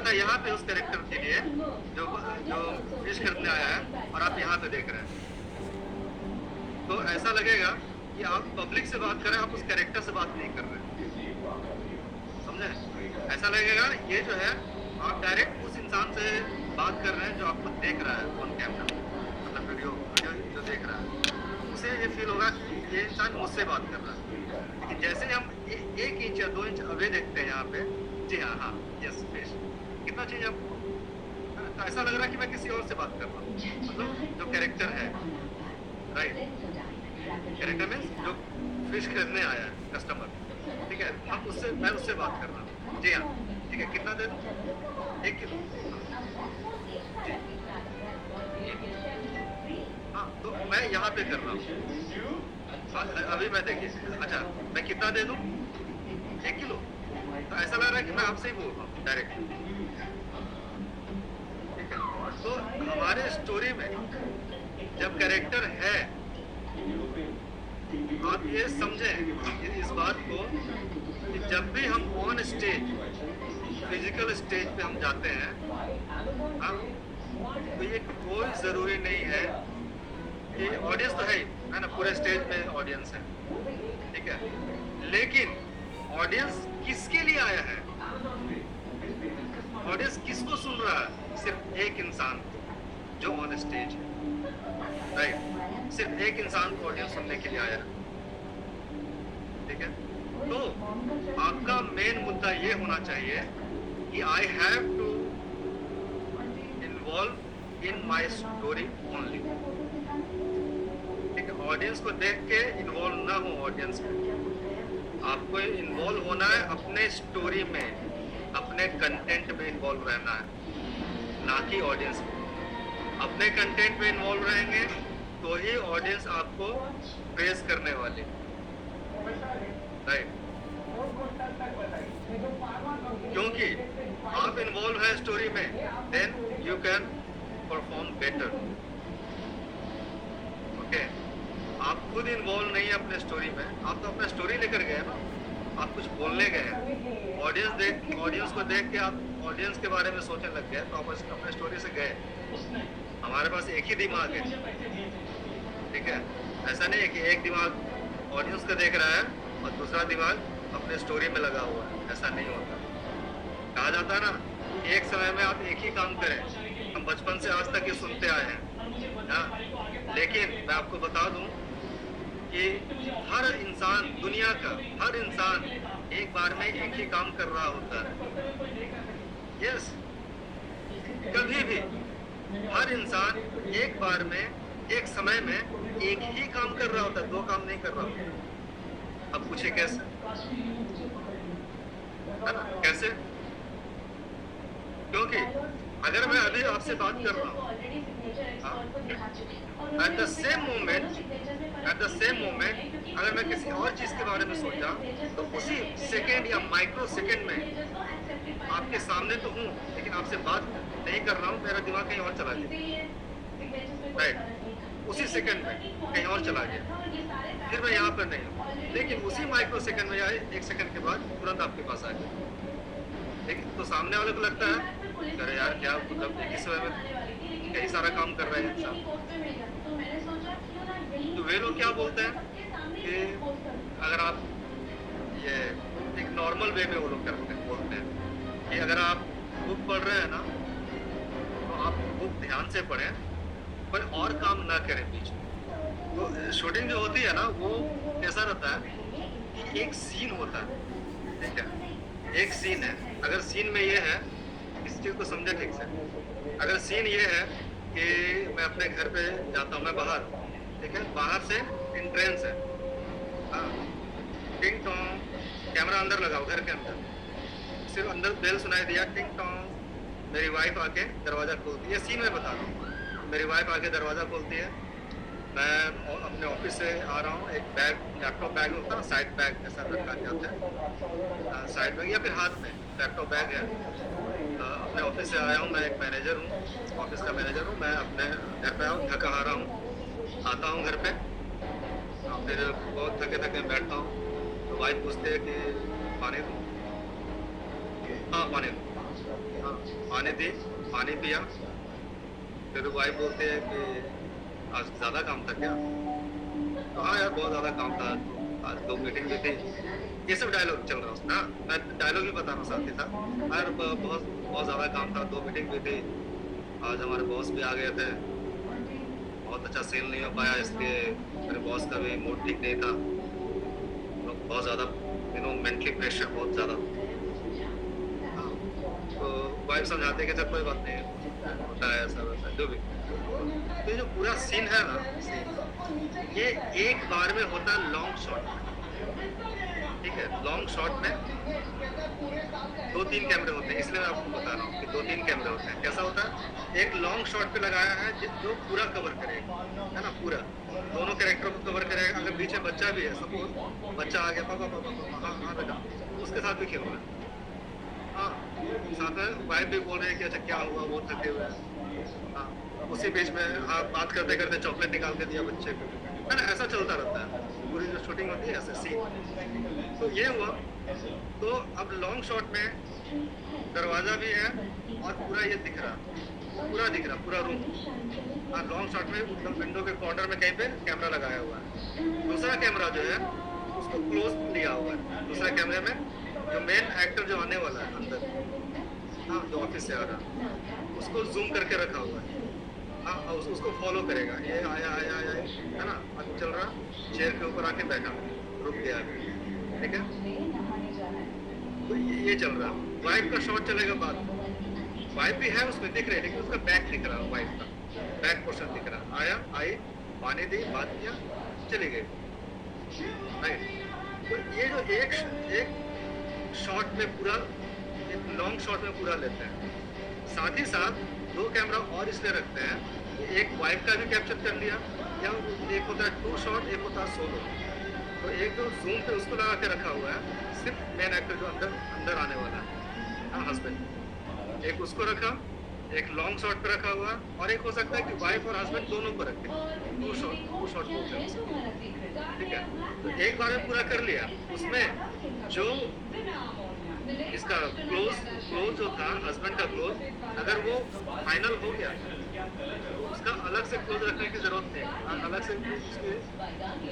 था यहाँ पे उस कैरेक्टर के लिए जो जो फिश खरीदने आया है, और आप यहाँ पे देख रहे हैं, तो ऐसा लगेगा कि आप पब्लिक से बात कर रहे हैं, आप उस कैरेक्टर से बात नहीं कर रहे हैं, समझे? ऐसा लगेगा ये जो है आप डायरेक्ट उस इंसान से बात कर रहे हैं जो आपको देख रहा है ऑन कैमरा, मतलब वीडियो जो देख रहा है, उसे ये फील होगा कि ये इंसान मुझसे बात कर रहा है। लेकिन जैसे हम 1 इंच या 2 इंच अवे देखते हैं यहाँ पे, जी हाँ, हाँ, यस फिश, कितना चीज आपको, तो ऐसा लग रहा है कि मैं किसी और से बात कर रहा हूँ, मतलब जो कैरेक्टर है, राइट, कैरेक्टर मीन्स जो फिश खरीदने आया है कस्टमर, ठीक है, हम उससे, मैं उससे बात कर रहा हूँ, जी हाँ, ठीक है, कितना दे दूँ? 1 किलो, हाँ, तो मैं यहाँ पे कर रहा हूँ, अभी मैं देखिए, अच्छा, मैं कितना दे दूँ? 1 किलो, तो ऐसा लग रहा है कि मैं आपसे ही बोल रहा हूँ डायरेक्ट, ठीक है। तो हमारे स्टोरी में जब कैरेक्टर है, आप ये समझें इस बात को कि जब भी हम ऑन स्टेज, फिजिकल स्टेज पे हम जाते हैं, हाँ, तो ये कोई जरूरी नहीं है कि ऑडियंस तो है ना, पूरे स्टेज में ऑडियंस है, ठीक है, लेकिन ऑडियंस किसके लिए आया है? ऑडियंस किसको सुन रहा है? सिर्फ एक इंसान जो ऑन स्टेज है, राइट, सिर्फ एक इंसान को ऑडियंस सुनने के लिए आया है, ठीक है। तो आपका मेन मुद्दा ये होना चाहिए कि I have to involve in my story only, ठीक है, ऑडियंस को देख के इन्वॉल्व ना हो ऑडियंस में, आपको इन्वॉल्व होना है अपने स्टोरी में, अपने कंटेंट में इन्वॉल्व रहना है, ना कि ऑडियंस में। अपने कंटेंट में इन्वॉल्व रहेंगे तो ही ऑडियंस आपको प्रेज करने वाली, राइट, क्योंकि आप इन्वॉल्व है स्टोरी में, then you can perform better, okay. आप खुद इन्वॉल्व नहीं है अपने स्टोरी में, आप तो अपना स्टोरी लेकर गए ना, आप कुछ बोलने गए हैं, ऑडियंस को देख के आप ऑडियंस के बारे में सोचने लग गए, तो आप अपने स्टोरी से गए। हमारे पास एक ही दिमाग है, ठीक है, ऐसा नहीं है कि एक दिमाग ऑडियंस को देख रहा है और दूसरा दिमाग अपने स्टोरी में लगा हुआ है, ऐसा नहीं होता। कहा जाता है ना, एक समय में आप एक ही काम करें, हम बचपन से आज तक ये सुनते आए हैं ना, लेकिन मैं आपको बता दूं कि हर इंसान, दुनिया का हर इंसान एक बार में एक ही काम कर रहा होता है, यस, कभी भी हर इंसान एक बार में, एक समय में एक ही काम कर रहा होता है, 2 काम नहीं कर रहा होता। अब पूछे कैसे, है ना, कैसे? क्योंकि अगर मैं अभी आपसे बात कर रहा हूँ, एट द सेम मोमेंट अगर मैं किसी और चीज के बारे में सोचा, तो उसी सेकेंड या माइक्रो सेकेंड में आपके सामने तो हूँ, लेकिन आपसे बात नहीं कर रहा हूँ, मेरा दिमाग कहीं और चला गया, राइट, उसी सेकंड में कहीं और चला गया, फिर मैं यहाँ पर नहीं हूँ, लेकिन उसी माइक्रो सेकंड में या 1 सेकंड के बाद तुरंत आपके पास आ गया, लेकिन तो सामने वाले को लगता है अरे यार क्या, मतलब एक ही समय में कई सारा काम कर रहे हैं इंसान। तो वे लोग क्या बोलते हैं कि अगर आप ये एक नॉर्मल वे में वो लोग बोलते हैं कि अगर आप बुक पढ़ रहे हैं ना, तो आप बुक ध्यान से पढ़ें, पर और काम ना करें बीच में। तो शूटिंग जो होती है ना, वो कैसा रहता है कि एक सीन होता है, ठीक है, एक सीन है, अगर सीन में ये है, इस चीज को समझे ठीक से, अगर सीन ये है कि मैं अपने घर पे जाता हूँ, मैं बाहर, ठीक है, बाहर से एंट्रेंस है, हाँ, टिंग टोंग, कैमरा अंदर लगाओ घर के अंदर, सिर्फ अंदर बेल सुनाई दिया, टिंग टोंग, मेरी वाइफ आके दरवाजा खोलती है, सीन में बता दूँ, मेरी वाइफ आके दरवाजा खोलती है, मैं अपने ऑफिस से आ रहा हूँ, एक बैग, लैपटॉप बैग होता है, साइड बैग ऐसा रखा जाता है, साइड बैग या फिर हाथ में लैपटॉप बैग है, अपने ऑफिस से आया हूँ, मैं एक मैनेजर हूँ, ऑफिस का मैनेजर हूँ, मैं अपने घर पे आऊँ, थका हारा हूँ, आता हूँ घर पे, फिर बहुत थके थके बैठता हूँ, तो वाइफ पूछते है कि पानी दूँ, हाँ पानी दूँ, हाँ, पानी दी, पानी पिया। फिर वाइफ बोलते हैं कि आज ज़्यादा काम था क्या? तो हाँ यार, बहुत ज़्यादा काम था, तो आज 2 मीटिंग भी थी। ये सब डायलॉग चल रहा है उसका। हाँ, मैं डायलॉग भी बता रहा हूँ साथ ही साथ। यार बहुत बहुत ज़्यादा काम था, 2 मीटिंग भी थी। आज हमारे बॉस भी आ गए थे। बहुत अच्छा सेल नहीं हो पाया, इसलिए मेरे बॉस का भी मूड ठीक नहीं था। लोग बहुत ज़्यादा मेंटली प्रेशर बहुत ज़्यादा। हाँ, तो वाइफ समझाते हैं कि चल कोई बात नहीं, होता है ऐसा वैसा जो भी। तो ये जो पूरा सीन है ना, सीन ये एक बार में होता है लॉन्ग शॉट में, ठीक है? लॉन्ग शॉट में 2-3 कैमरे होते हैं, इसलिए मैं आपको बता रहा हूँ कि 2-3 कैमरे होते हैं। कैसा होता है? एक लॉन्ग शॉट पे लगाया है जो पूरा कवर करेगा, है ना? पूरा दोनों कैरेक्टर को कवर करेगा। अगर पीछे बच्चा भी है, सपोज बच्चा आ गया, पापा पापा पापा, हाँ हाँ बेटा, उसके साथ भी खेल रहा है। हाँ, साथ में वाइफ भी बोल रही है कि अच्छा क्या हुआ, वो थके हुए हैं। हाँ, उसी बीच में हाँ बात करते करते चॉकलेट निकाल के दिया बच्चे को, है ना? ऐसा चलता रहता है पूरी जो शूटिंग होती है, ऐसे सीन। तो ये हुआ। तो अब लॉन्ग शॉट में दरवाजा भी है और पूरा ये दिख रहा, पूरा दिख रहा, पूरा रूम। हाँ, लॉन्ग शॉट में मतलब विंडो के कॉर्नर में कहीं पे कैमरा लगाया हुआ है। दूसरा कैमरा जो है उसको क्लोज लिया हुआ है। दूसरा कैमरे में जो मेन एक्टर जो आने वाला है अंदर, हाँ, जो ऑफिस से आ रहा, उसको जूम करके रखा हुआ है। हाँ, उसको फॉलो करेगा। ये आया आया आया, है ना? आगे चल रहा, चेयर के ऊपर आके बैठा, रुक गया अभी, ठीक है? तो ये चल रहा। वाइफ का शॉट चलेगा बाद में। वाइफ भी है उसमें दिख रही है, लेकिन उसका बैक दिख रहा है, वाइफ का बैक पोर्शन दिख रहा। आया, आई, पानी दी, बात किया, चली गई। राइट। तो ये जो एक शॉट में पूरा, एक लॉन्ग शॉट में पूरा लेते हैं। साथ ही साथ 2 कैमरा और इसलिए रखते हैं कि एक वाइफ का भी कैप्चर कर लिया, या एक होता है 2 शॉट, एक होता है सोलो। तो एक जो जूम पे उसको लगा के रखा हुआ है, सिर्फ मेन एक्टर जो अंदर आने वाला है, हाँ, हस्बैंड, एक उसको रखा, एक लॉन्ग शॉट पे रखा हुआ, और एक हो सकता है कि वाइफ और हस्बैंड दोनों को रखे। 2 शॉट बोलते हैं उसको, ठीक है? तो एक बार में पूरा कर लिया। उसमें जो इसका क्लोज जो था, हस्बैंड का क्लोज, अगर वो फाइनल हो गया तो उसका अलग से क्लोज रखने की जरूरत नहीं। अलग से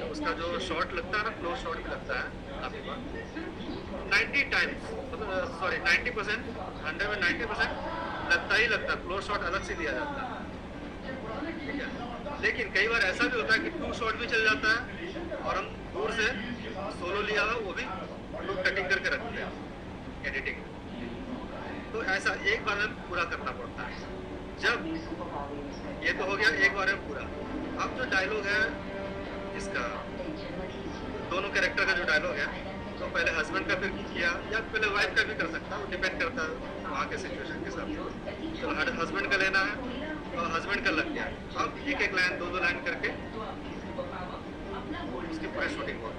उसका जो शॉट लगता है ना, क्लोज शॉट भी लगता है काफी बार, 90 टाइम्स, मतलब सॉरी 90%, 100 में 90% लगता ही लगता है। क्लोज शॉट अलग से लिया जाता है, ठीक है? लेकिन कई बार ऐसा भी होता है कि 2 शॉट भी चल जाता है और हम दूर से सोलो लिया हुआ वो भी लोग कटिंग करके रखते हैं एडिटिंग। तो ऐसा एक बार में पूरा करना पड़ता है। जब ये तो हो गया एक बार में पूरा। अब जो डायलॉग है इसका, दोनों कैरेक्टर का जो डायलॉग है, तो पहले हस्बैंड का फिर किया या पहले वाइफ का भी कर सकता है, वो डिपेंड करता है वहाँ के सिचुएशन के हिसाब से। तो हस्बैंड का लेना है तो हस्बैंड का लग गया। अब एक लाइन 2 लाइन करके उसकी पूरी शूटिंग हो,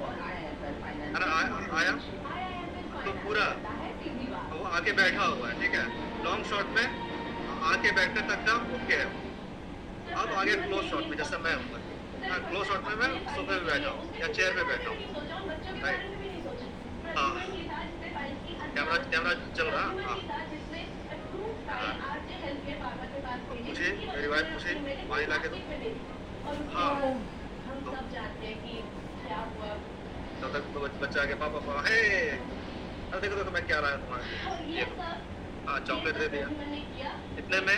है ना? आया तो पूरा वो आके बैठा हुआ है, ठीक है? लॉन्ग शॉट में आके बैठने तक का ओके है। अब आगे क्लोज शॉट में, जैसे मैं हूँ, हाँ, क्लोज शॉट में मैं सोफे पे बैठा हूँ या चेयर पे बैठा हूँ, राइट? हाँ, कैमरा चल रहा, हाँ। पूछे, मेरी वाइफ पूछे, पानी ला के दो। हाँ, तो तब तक तो बच्चा आ गया, पापा पापा, हे, अरे देखो देखो मैं क्या लाया तुम्हारे लिए, ये लो। हाँ, चॉकलेट दे दिया। इतने में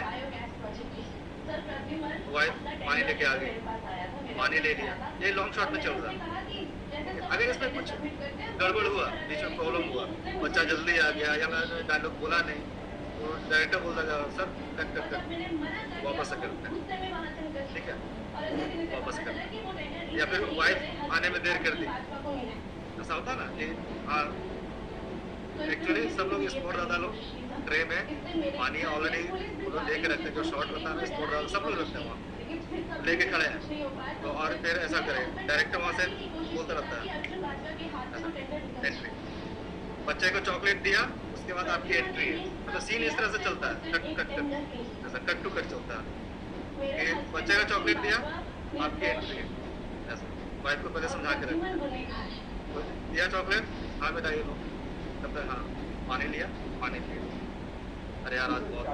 वाइफ पानी लेके आ गई, पानी ले लिया। ये लॉन्ग शॉट में चल रहा। अगर इसमें कुछ गड़बड़ हुआ, बीच में प्रॉब्लम हुआ, बच्चा जल्दी आ गया या मैंने डायलॉग बोला नहीं, तो डायरेक्टर बोल देगा सर कट वापस से करते हैं, ठीक है? वापस करते हैं। या फिर वाइफ आने में देर कर दी, ऐसा होता ना कि एक्चुअली सब लोग स्पॉट डालता, लोग ट्रे में पानी ऑलरेडी लेके रखते हैं, जो शॉट होता है स्पॉट डाल सब लोग रखते हैं वहाँ लेके खड़े हैं। तो और फिर ऐसा करें, डायरेक्टर वहाँ से बोलता रहता है एंट्री, बच्चे को चॉकलेट दिया, उसके बाद आपकी एंट्री है। मतलब सीन इस तरह से चलता है, कट टू कट चलता है। बच्चे का चॉकलेट दिया, आपकी एंट्री है, ऐसा। वाइफ को पहले समझा के रखना, दिया चॉकलेट, हाँ बेटा ये लो, तब तक हाँ पानी लिया, पानी पिया, अरे यार आज बहुत,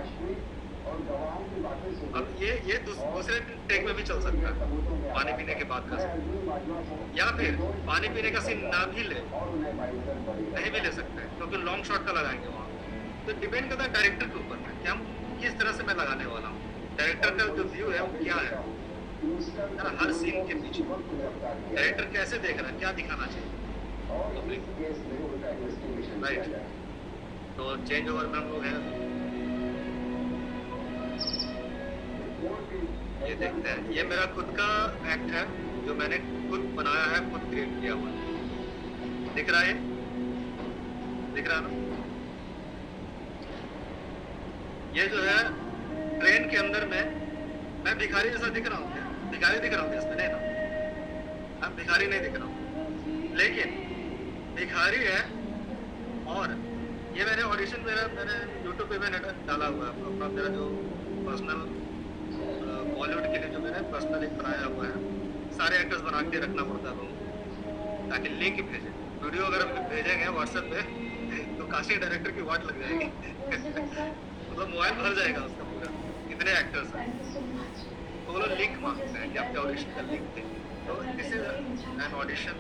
अब ये दूसरे टेक में भी चल सकता है, पानी पीने के बाद का सीन, या फिर पानी पीने का सीन ना भी ले, नहीं भी ले सकते हैं क्योंकि लॉन्ग शॉट का लगाएंगे वहाँ। तो डिपेंड करता है डायरेक्टर के ऊपर में कि हम किस तरह से मैं लगाने वाला हूँ, डायरेक्टर का जो व्यू है वो क्या है ना, हर सीन के पीछे डायरेक्टर कैसे देख रहा है, क्या दिखाना चाहिए राइट। तो चेंज ओवर में हम लोग हैं, ये देखते हैं, ये मेरा खुद का एक्ट है जो मैंने खुद बनाया है, खुद क्रिएट किया हुआ है। दिख रहा है, दिख रहा है ना, ये जो है ट्रेन के अंदर में मैं भिखारी जैसा दिख रहा हूँ क्या? भिखारी दिख रहा हूँ इसमें? नहीं ना, अब भिखारी नहीं दिख रहा हूँ, लेकिन भिखारी है। और ये मैंने ऑडिशन मैंने यूट्यूब पे मैंने डाला हुआ है अपना, मेरा जो पर्सनल बॉलीवुड के लिए जो मैंने पर्सनल एक बनाया हुआ है, सारे एक्टर्स बना के रखना पड़ता है लोगों, ताकि लिंक भेजें। वीडियो अगर हम भेजेंगे व्हाट्सएप पे तो कास्टिंग डायरेक्टर की वाट लग जाएगी मतलब मोबाइल भर जाएगा उसका पूरा, इतने एक्टर्स हैं। तो वो लोग लिंक मांगते हैं कि आपके ऑडिशन का लिंक दें। तो दिस इज एन ऑडिशन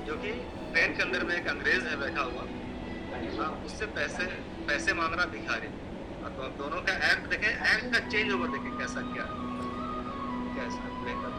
जो कि ट्रेन के अंदर में एक अंग्रेज है बैठा हुआ, उससे पैसे मांग रहा भिखारी। तो आप दोनों का एक्ट देखें, एक्ट का चेंज ओवर देखें कैसा क्या है, कैसा प्ले कर।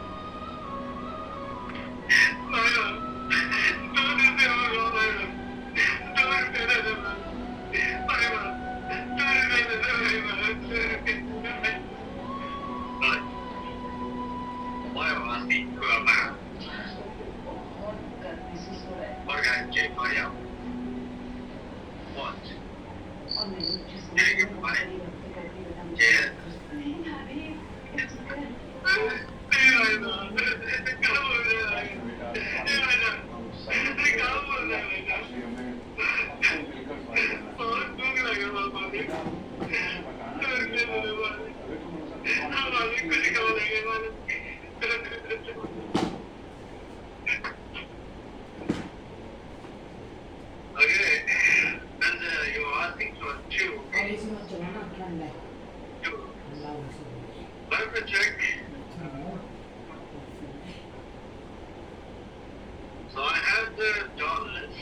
So I have the dollars,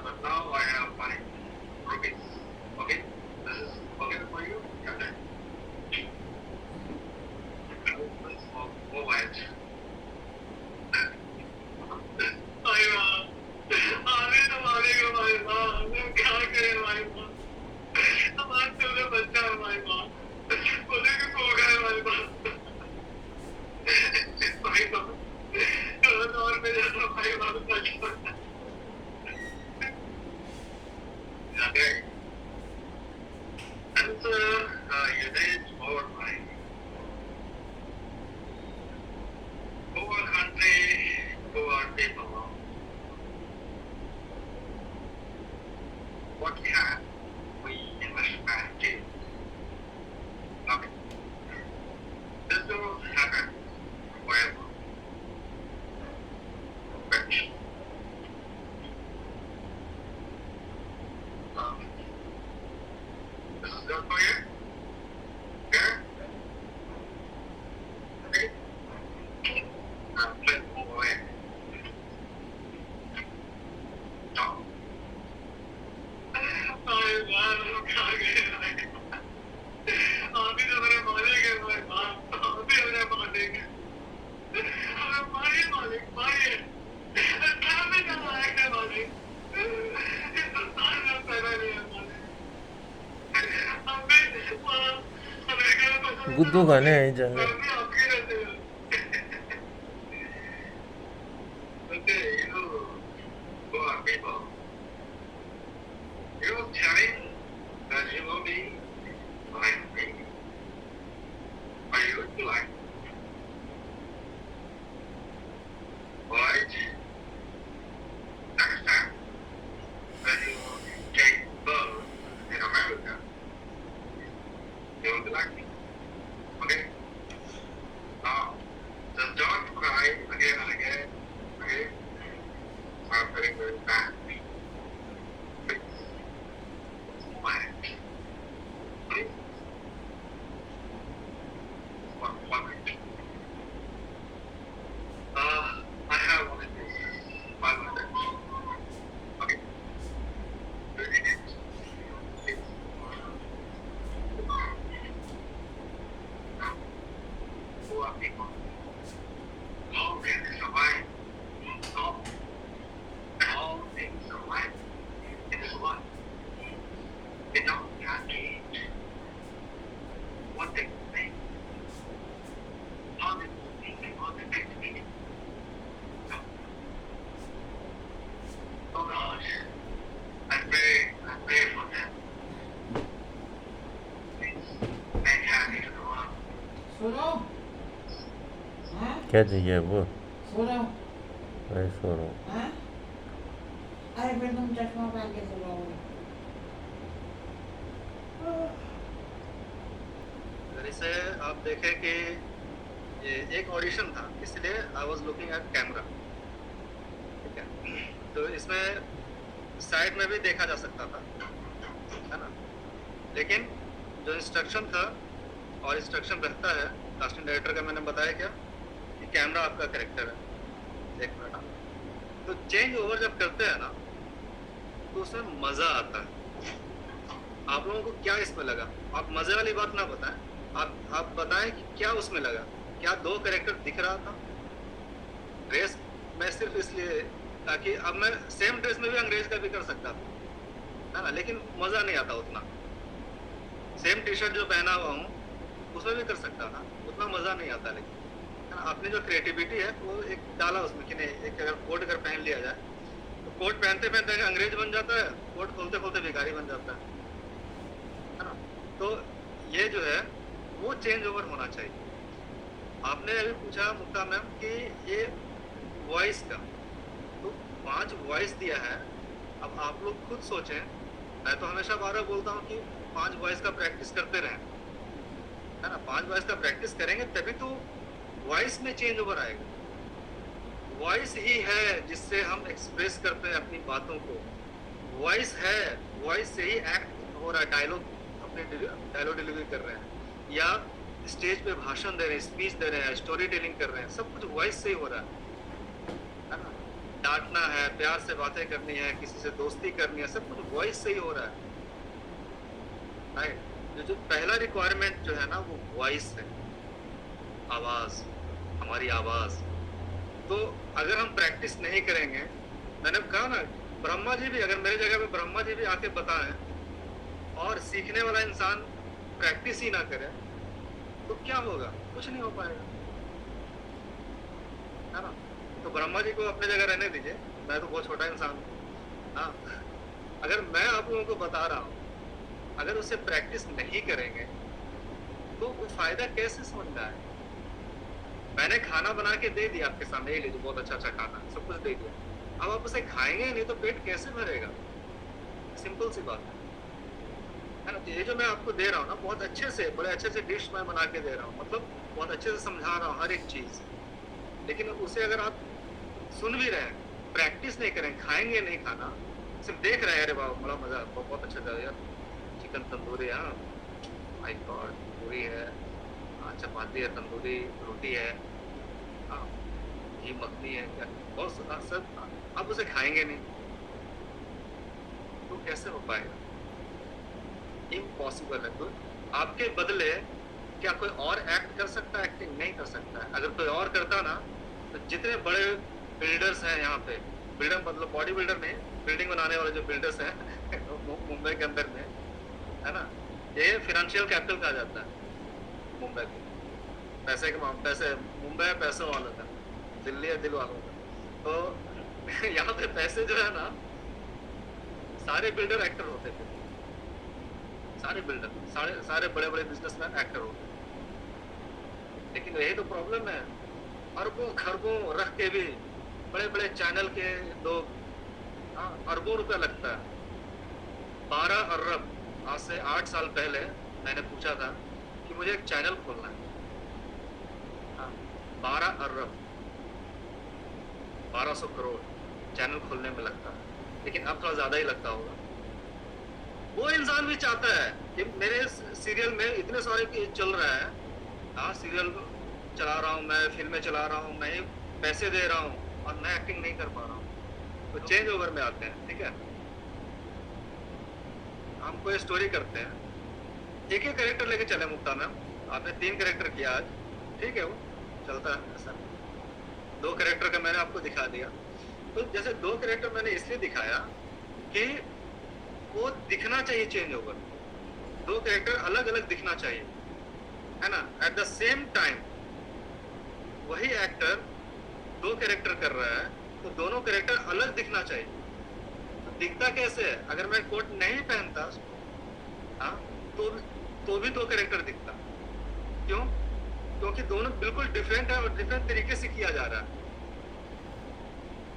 but now I have money, rupees. Okay, this is okay for you. Okay. Move it. Okay. And you did more money. Poor country, poor people. What can we Englishmen do? Okay. This will happen wherever. Rich. This is good for you? Yeah? Okay. Play for it. Stop. Guddu खाने आई जाने Okay, you poor people. You telling that you will be like me? Are you like? Right? Next time that you take birth in America, you will be like me. Okay? क्या चाहिए वो? सो रहे हो? वही सो रहा हूँ। हाँ? अरे फिर तुम चश्मा पहन के सो जाओगे। अगर इसे आप देखें कि ये एक ऑडिशन था, इसलिए I was looking at camera, ठीक है। तो इसमें साइड में भी देखा जा सकता था, है ना, लेकिन जो इंस्ट्रक्शन था और इंस्ट्रक्शन रहता है कास्टिंग डायरेक्टर का, मैंने बताया क्या कि कैमरा आपका कैरेक्टर है। एक मिनट, तो चेंज ओवर जब करते हैं ना तो उसमें मजा आता है। आप लोगों को क्या इसमें लगा? आप मजे वाली बात ना बताएं, आप बताएं कि क्या उसमें लगा। क्या दो कैरेक्टर दिख रहा था? ड्रेस मैं सिर्फ इसलिए ताकि अब मैं सेम ड्रेस में भी अंग्रेज का भी कर सकता था, है ना, लेकिन मजा नहीं आता उतना। सेम टी शर्ट जो पहना हुआ हूँ उसमें भी कर सकता था, उतना मजा नहीं आता। लेकिन है ना, अपनी जो क्रिएटिविटी है वो एक डाला उसमें कि नहीं, एक अगर कोट अगर पहन लिया जाए तो कोट पहनते पहनते अंग्रेज बन जाता है, कोट खोलते खोलते भिखारी बन जाता है ना। तो ये जो है वो चेंज ओवर होना चाहिए। आपने अभी पूछा मुक्ता मैम कि ये वॉइस का, तो 5 वॉइस दिया है। अब आप लोग खुद सोचें, मैं तो हमेशा बार बार बोलता हूँ कि 5 वॉइस का प्रैक्टिस करते रहें, है ना। 5 वॉइस का प्रैक्टिस करेंगे तभी तो वॉइस में चेंज ओवर आएगा। वॉइस ही है जिससे हम एक्सप्रेस करते हैं अपनी बातों को। वॉइस है, वॉइस से ही एक्ट हो रहा है, डायलॉग अपने डायलॉग डिलीवरी कर रहे हैं या स्टेज पे भाषण दे रहे हैं, स्पीच दे रहे हैं, स्टोरी टेलिंग कर रहे हैं, सब कुछ वॉइस से ही हो रहा है ना। डांटना है, प्यार से बातें करनी है, किसी से दोस्ती करनी है, सब कुछ वॉइस से ही हो रहा है, राइट। जो पहला रिक्वायरमेंट जो है ना वो वॉइस है, आवाज, हमारी आवाज। तो अगर हम प्रैक्टिस नहीं करेंगे, मैंने कहा ना, ब्रह्मा जी भी अगर मेरे जगह पे ब्रह्मा जी भी आके बताएं और सीखने वाला इंसान प्रैक्टिस ही ना करे तो क्या होगा? कुछ नहीं हो पाएगा, है ना। तो ब्रह्मा जी को अपने जगह रहने दीजिए, मैं तो बहुत छोटा इंसान हूँ। हाँ, अगर मैं आप लोगों को बता रहा हूँ, अगर उसे प्रैक्टिस नहीं करेंगे तो वो फायदा कैसे समझ में आए? मैंने खाना बना के दे दिया आपके सामने, ये लीजिए बहुत अच्छा अच्छा खाना, सब कुछ दे दिया। अब आप उसे खाएंगे नहीं तो पेट कैसे भरेगा? सिंपल सी बात है ना। तो ये जो मैं आपको दे रहा हूँ ना, बहुत अच्छे से, बड़े अच्छे से डिश मैं बना के दे रहा हूँ, मतलब बहुत अच्छे से समझा रहा हूँ हर एक चीज, लेकिन उसे अगर आप सुन भी रहे हैं, प्रैक्टिस नहीं करें, खाएंगे नहीं खाना, सिर्फ देख रहे हैं, अरे वाह बड़ा मजा, बहुत अच्छा था यार, चिकन तंदूरी, हाँ माय गॉड, पूरी है, हाँ चपाती है, तंदूरी रोटी है, हाँ घी मखनी है, क्या बहुत सब, आप उसे खाएंगे नहीं तो कैसे हो पाएगा? इम्पॉसिबल है। तो आपके बदले क्या कोई और एक्ट कर सकता है? एक्टिंग नहीं कर सकता है। अगर कोई और करता ना, तो जितने बड़े बिल्डर्स हैं यहाँ पे, बिल्डर मतलब बॉडी बिल्डर नहीं, बिल्डिंग बनाने वाले जो बिल्डर्स हैं मुंबई के अंदर में, है ना, ये फाइनेंशियल कैपिटल कहा जाता है मुंबई को। पैसे के पैसे, मुंबई है पैसों वालों का, दिल्ली है दिल वालों का। तो यहाँ पे पैसे जो है ना, सारे बिल्डर एक्टर होते थे, सारे बिल्डर, सारे बड़े बड़े बिजनेसमैन एक्टर होते हैं। लेकिन यही तो प्रॉब्लम है, अरबों खरबों रख के भी बड़े बड़े चैनल के लोग, हाँ, अरबों रुपया लगता है। 12 अरब, आज से 8 साल पहले मैंने पूछा था कि मुझे एक चैनल खोलना है, हाँ, 12 अरब, 1200 करोड़ चैनल खोलने में लगता है, लेकिन अब थोड़ा ज्यादा ही लगता होगा। वो इंसान भी चाहता है कि मेरे सीरियल में इतने सारे चल रहा है, हाँ सीरियल चला रहा हूँ मैं, फिल्में चला रहा हूँ मैं, पैसे दे रहा हूँ और मैं एक्टिंग नहीं कर पा रहा हूँ। तो चेंज ओवर में आते हैं, ठीक है, हम कोई स्टोरी करते हैं, एक ही कैरेक्टर लेके चले मुक्ता मैम, आपने 3 कैरेक्टर किया आज, ठीक है, वो चलता है ऐसा। 2 कैरेक्टर का मैंने आपको दिखा दिया। तो जैसे 2 कैरेक्टर मैंने इसलिए दिखाया कि वो दिखना चाहिए चेंज ओवर, 2 कैरेक्टर अलग अलग दिखना चाहिए, है ना। एट द सेम टाइम वही एक्टर 2 कैरेक्टर कर रहा है तो दोनों कैरेक्टर अलग दिखना चाहिए। तो दिखता कैसे है? अगर मैं कोट नहीं पहनता, हाँ, तो भी 2 कैरेक्टर दिखता। क्यों? क्योंकि दोनों बिल्कुल डिफरेंट है और डिफरेंट तरीके से किया जा रहा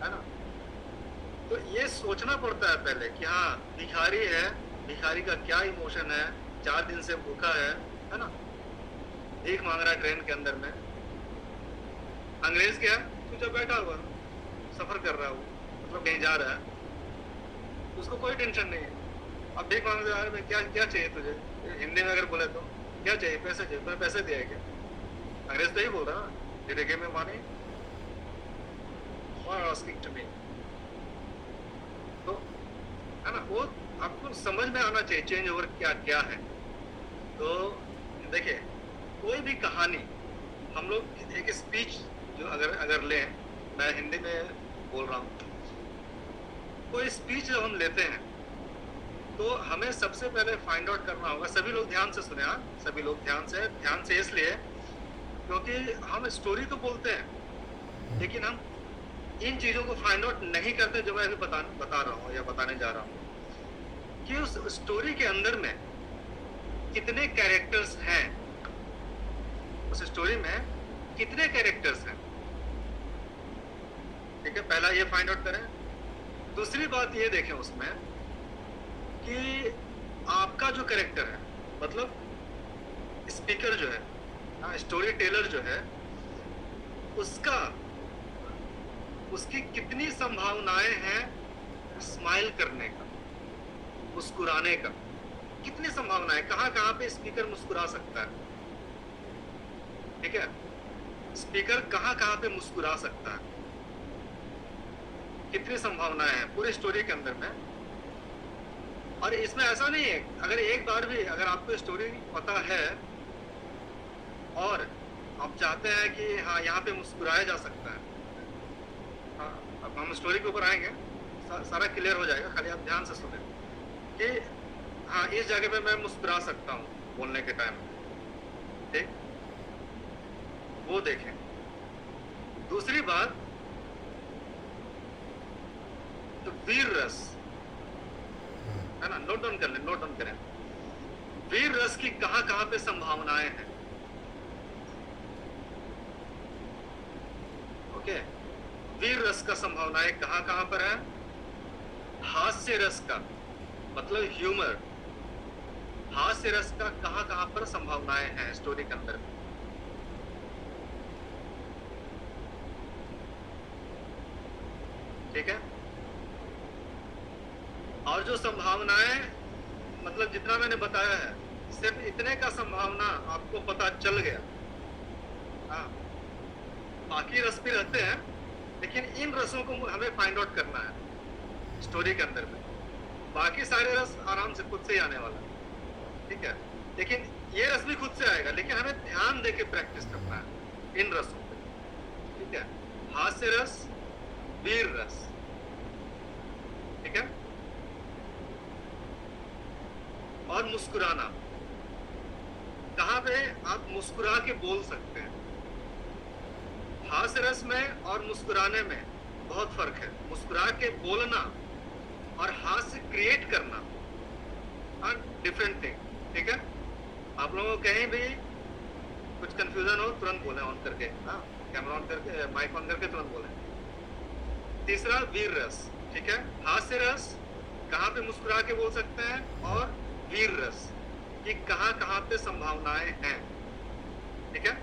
है ना। तो ये सोचना पड़ता है पहले कि हाँ भिखारी है, भिखारी का क्या इमोशन है, 4 दिन से भूखा है ना, भीख मांग रहा है ट्रेन के अंदर में। अंग्रेज क्या चुपचाप बैठा हुआ सफर कर रहा है, वो मतलब कहीं जा रहा है, उसको कोई टेंशन नहीं है। अब भीख मांग रहा है, क्या क्या चाहिए तुझे, हिंदी में अगर बोले तो क्या चाहिए, पैसे चाहिए, तुम्हें पैसे दिया है क्या? अंग्रेज तो ही बोल रहा है, did you give me money, what are asking to me. तो है ना, वो आपको समझ में आना चाहिए चेंज ओवर क्या क्या है। तो देखिए कोई भी कहानी हम लोग एक स्पीच जो अगर लें, मैं हिंदी में बोल रहा हूँ, कोई स्पीच जब हम लेते हैं तो हमें सबसे पहले फाइंड आउट करना होगा। सभी लोग ध्यान से सुने, हाँ सभी लोग ध्यान से इसलिए क्योंकि हम स्टोरी तो बोलते हैं लेकिन हम इन चीजों को फाइंड आउट नहीं करते जो मैं अभी बता रहा हूँ या बताने जा रहा हूँ कि उस स्टोरी के अंदर में कितने कैरेक्टर्स हैं, उस स्टोरी में कितने कैरेक्टर्स हैं। ठीक है, पहला ये फाइंड आउट करें। दूसरी बात ये देखें उसमें कि आपका जो कैरेक्टर है, मतलब स्पीकर जो है, स्टोरी टेलर जो है, उसकी कितनी संभावनाएं हैं स्माइल करने का, मुस्कुराने का, कितनी संभावनाएं, कहां पे स्पीकर मुस्कुरा सकता है। ठीक है, स्पीकर कहां पे मुस्कुरा सकता है, कितनी संभावनाएं हैं पूरी स्टोरी के अंदर में। और इसमें ऐसा नहीं है, अगर एक बार भी अगर आपको स्टोरी पता है और आप चाहते हैं कि हाँ यहाँ पे मुस्कुराया जा सकता है, हाँ अब हम स्टोरी के ऊपर आएंगे, सारा क्लियर हो जाएगा, खाली आप ध्यान से सुने कि हाँ इस जगह पे मैं मुस्कुरा सकता हूँ बोलने के टाइम, ठीक, वो देखें। दूसरी बात, तो वीर रस है ना, नोट डाउन करें, वीर रस की कहां पे संभावनाएं हैं। ओके, वीर रस का संभावनाएं कहां पर है। हास्य रस का मतलब ह्यूमर, हास्य रस का कहां पर संभावनाएं हैं स्टोरी के अंदर। ठीक है, और जो संभावनाएं, मतलब जितना मैंने बताया है, सिर्फ इतने का संभावना आपको पता चल गया। हाँ, बाकी रस भी रहते हैं लेकिन इन रसों को हमें फाइंड आउट करना है स्टोरी के अंदर में। बाकी सारे रस आराम से खुद से ही आने वाला है। ठीक है, लेकिन ये रस भी खुद से आएगा, लेकिन हमें ध्यान देके प्रैक्टिस करना है इन रसों पे। ठीक है, हास्य रस, वीर रस। ठीक है, और मुस्कुराना, कहां पे आप मुस्कुरा के बोल सकते हैं। हास्य रस में और मुस्कुराने में बहुत फर्क है। मुस्कुरा के बोलना और हास्य क्रिएट करना आर डिफरेंट थिंग। ठीक है, आप लोगों को कहीं भी कुछ कंफ्यूजन हो तुरंत बोले ऑन करके, हाँ कैमरा ऑन करके, माइक ऑन करके तुरंत बोले। तीसरा वीर रस। ठीक है, हास्य रस कहां पे मुस्कुरा के बोल सकते हैं, और वीर रस कि कहां पे संभावनाएं हैं। ठीक है,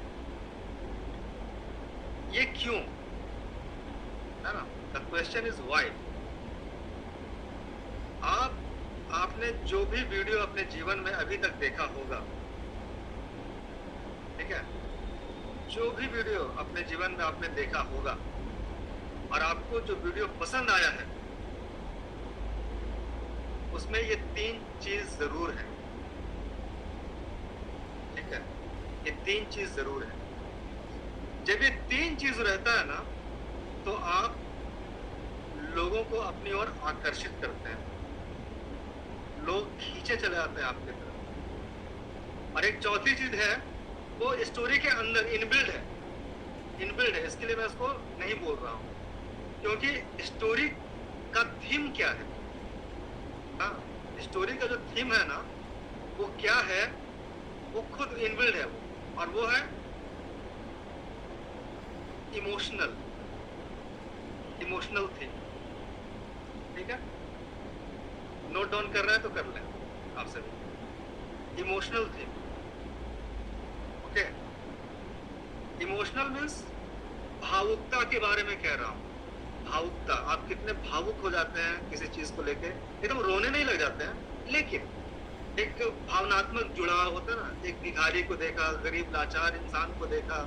ये क्यों है ना, द क्वेश्चन इज व्हाई। आपने जो भी वीडियो अपने जीवन में अभी तक देखा होगा, ठीक है, जो भी वीडियो अपने जीवन में आपने देखा होगा और आपको जो वीडियो पसंद आया है, उसमें ये 3 चीज जरूर है। ठीक है, ये 3 चीज जरूर है। जब ये 3 चीज रहता है ना, तो आप लोगों को अपनी ओर आकर्षित करते हैं, लोग खींचे चले आते हैं आपकी तरफ। और एक चौथी चीज है, वो स्टोरी के अंदर इनबिल्ड है। इसके लिए मैं इसको नहीं बोल रहा हूं, क्योंकि स्टोरी का थीम क्या है। हाँ, स्टोरी का जो थीम है ना, वो क्या है, वो खुद इनबिल्ड है वो, और वो है इमोशनल इमोशनल थी, ठीक है, नोट डाउन कर रहा है तो कर लें आपसे भी। इमोशनल थी, ओके। इमोशनल मीन्स भावुकता के बारे में कह रहा हूं। भावुकता, आप कितने भावुक हो जाते हैं किसी चीज को लेके, एकदम रोने नहीं लग जाते हैं, लेकिन एक भावनात्मक जुड़ाव होता है ना। एक भिखारी को देखा, गरीब लाचार इंसान को देखा,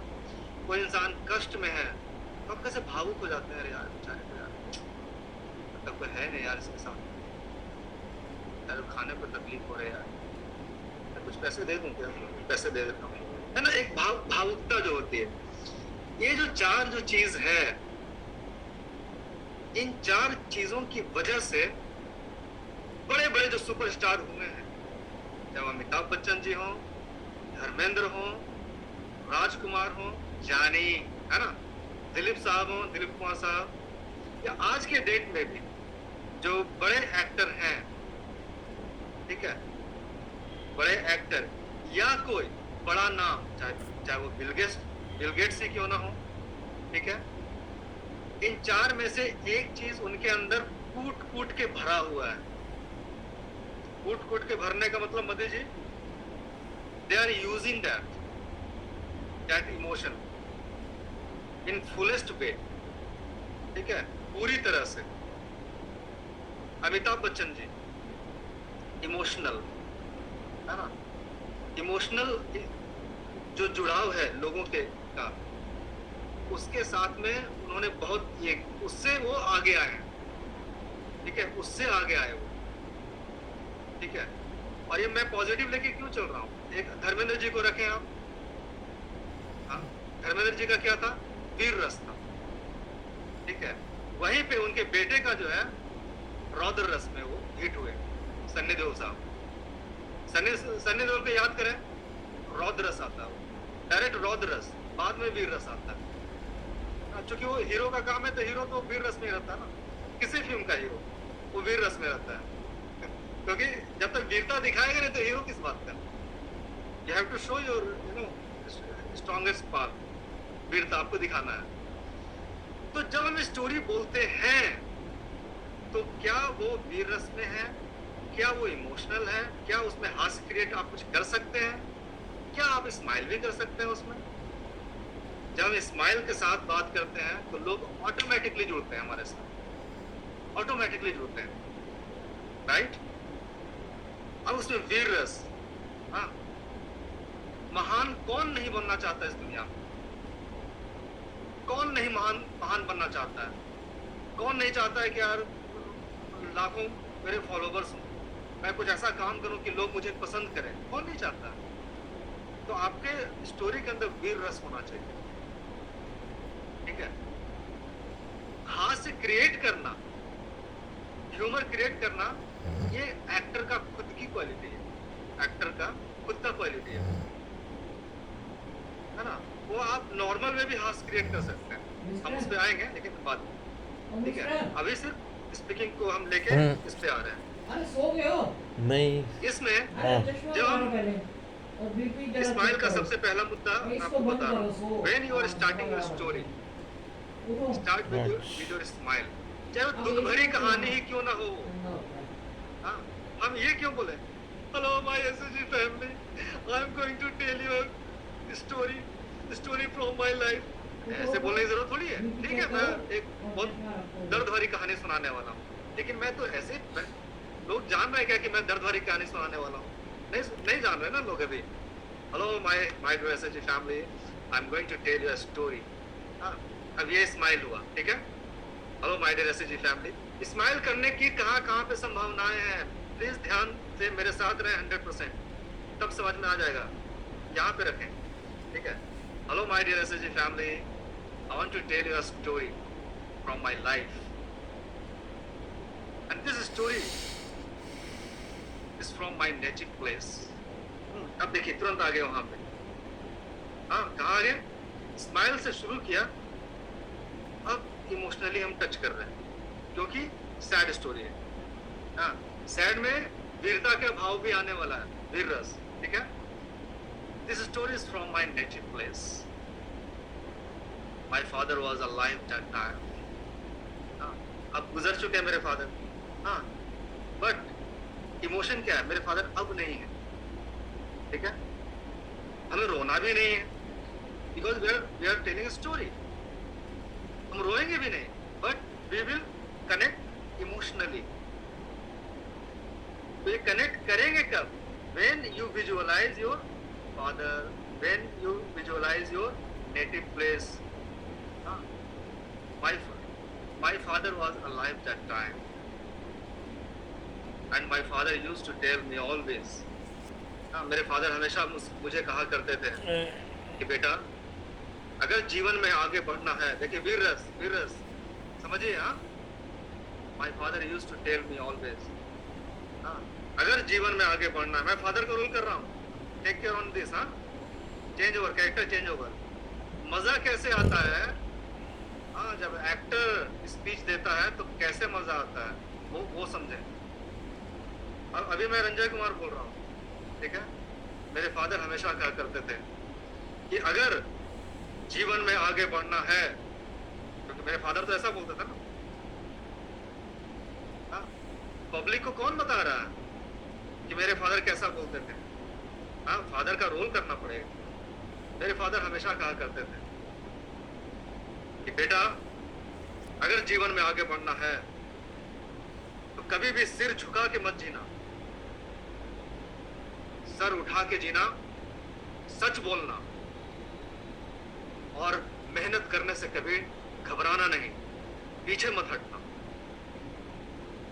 कोई इंसान कष्ट में है तो आप कैसे भावुक हो जाते हैं, अरे यार बेचारे को, यार मतलब कोई है नहीं यार इसके साथ, यार खाने को तकलीफ हो रही है यार, मैं कुछ पैसे दे दूं क्या, पैसे दे देता हूँ, है ना। एक भावुकता जो होती है, ये जो चार जो चीज है, इन चार चीजों की वजह से बड़े बड़े जो सुपरस्टार हुए हैं, चाहे अमिताभ बच्चन जी हो, धर्मेंद्र हो, राजकुमार हो, जानी, है ना, दिलीप साहब हो, दिलीप कुमार साहब, या आज के डेट में भी जो बड़े एक्टर हैं, ठीक है, बड़े एक्टर या कोई बड़ा नाम, चाहे वो बिल गेट्स ही क्यों ना हो, ठीक है, इन चार में से एक चीज उनके अंदर कूट के भरा हुआ है। कूट के भरने का मतलब Modi ji, they are using that emotion in fullest way, ठीक है, पूरी तरह से। अमिताभ बच्चन जी इमोशनल, है ना, इमोशनल जो जुड़ाव है लोगों के का, उसके साथ में उन्होंने बहुत ये, उससे वो आगे आए हैं, ठीक है, उससे आगे आए वो, ठीक है। और ये मैं पॉजिटिव लेके क्यों चल रहा हूँ, एक धर्मेंद्र जी को रखें आप, हाँ, धर्मेंद्र जी का क्या था, वीर रस था, ठीक है, वहीं पे उनके बेटे का जो है रौद्र रस में वो हिट हुए, सन्नी देओल साहब। सन्नी देओल को याद करें, रौद्र रस आता है, डायरेक्ट रौद्र रस, बाद में वीर रस आता है। चूंकि वो हीरो का काम है तो हीरो तो वीर रस में रहता है ना, किसी फिल्म का हीरो वो वीर रस में रहता है, क्योंकि जब तक वीरता दिखाएगा नहीं तो हीरो किस बात का। You have to show your strongest part, वीरता आपको दिखाना है। तो जब हम स्टोरी बोलते हैं तो क्या वो वीर रस में है, क्या वो इमोशनल है, क्या उसमें हास्य क्रिएट आप कुछ कर सकते हैं, क्या आप स्माइल भी कर सकते हैं उसमें। जब हम स्माइल के साथ बात करते हैं तो लोग ऑटोमेटिकली जुड़ते हैं हमारे साथ, ऑटोमेटिकली जुड़ते हैं, राइट। अब उसमें वीर रस, हाँ, महान कौन नहीं बनना चाहता इस दुनिया में, कौन नहीं महान बनना चाहता है, कौन नहीं चाहता है कि यार लाखों मेरे फॉलोवर्स हों, मैं कुछ ऐसा काम करूं कि लोग मुझे पसंद करें, कौन नहीं चाहता। तो आपके स्टोरी के अंदर वीर रस होना चाहिए, ठीक है। हास्य क्रिएट करना, ह्यूमर क्रिएट करना, ये एक्टर का खुद की क्वालिटी है, एक्टर का खुद का क्वालिटी है ना। वो आप नॉर्मल में भी हास्य क्रिएट कर सकते हैं, हम उस पे आएंगे लेकिन बाद में, ठीक है। अभी सिर्फ स्पीकिंग को हम लेके इस पे आ रहे हैं। अरे सो गए हो? नहीं, इसमें हाँ, जब हम इस्माइल का सबसे पहला मुद्दा आपको बता रहा हूँ, when you are starting your story, start with your smile, चाहे वो दुख भरी कहानी ही क्यों ना हो। हाँ, हम ये क्यों बोले, hello my SSG family, I am going to tell you a story from my life, ऐसे बोलने की जरूरत थोड़ी है, ठीक है। मैं एक बहुत दर्द भरी कहानी सुनाने वाला हूँ, लेकिन मैं तो ऐसे, लोग जान रहे हैं क्या कि मैं दर्द भरी कहानी सुनाने वाला हूँ, नहीं जान रहे ना लोग अभी। Hello my dear SSG family, I am going to tell you a story. हाँ, अब ये स्माइल हुआ, ठीक है। Hello my dear SSG family, smile करने की कहाँ पे संभावनाएं हैं, प्लीज ध्यान से मेरे साथ रहें 100%, तब समझ में आ जाएगा। यहाँ पे रखें, ठीक है। Hello my dear SSG family, I want to tell you a story from my life, and this story is from my native place. अब देखिए तुरंत आ गए वहां पे, हाँ, कहाँ आ गए, स्माइल से शुरू किया, अब इमोशनली हम टच कर रहे हैं क्योंकि सैड स्टोरी है। हाँ, सैड में वीरता का भाव भी आने वाला है, वीर रस, ठीक है। This story is from my native place, My father was alive that time. हाँ, अब गुजर चुके हैं मेरे फादर. हाँ, बट इमोशन क्या है? मेरे फादर अब नहीं है. ठीक है? हमें रोना भी नहीं है, because we are telling story. हम रोएंगे भी नहीं, but we will connect emotionally. वे कनेक्ट करेंगे कब? when you visualize your father, when you visualize your native place. My father was alive that time, and my father used to tell me always. मेरे father हमेशा मुझे कहा करते थे कि बेटा अगर जीवन में आगे बढ़ना है, देखिए वीर रस समझिए. हाँ, my father used to tell me always. हाँ, अगर जीवन में आगे बढ़ना है, मैं फादर का रोल कर रहा हूँ. Take care on this. हाँ, change over, character change over. मजा कैसे आता है? हाँ, जब एक्टर स्पीच देता है तो कैसे मजा आता है वो समझे. और अभी मैं रंजय कुमार बोल रहा हूँ. ठीक है? मेरे फादर हमेशा कहा करते थे कि अगर जीवन में आगे बढ़ना है, क्योंकि मेरे फादर तो ऐसा बोलते थे ना. हाँ, पब्लिक को कौन बता रहा है कि मेरे फादर कैसा बोलते थे? हाँ, फादर का रोल करना पड़ेगा. मेरे फादर हमेशा कहा करते थे कि बेटा अगर जीवन में आगे बढ़ना है तो कभी भी सिर झुका के मत जीना, सर उठा के जीना, सच बोलना और मेहनत करने से कभी घबराना नहीं, पीछे मत हटना.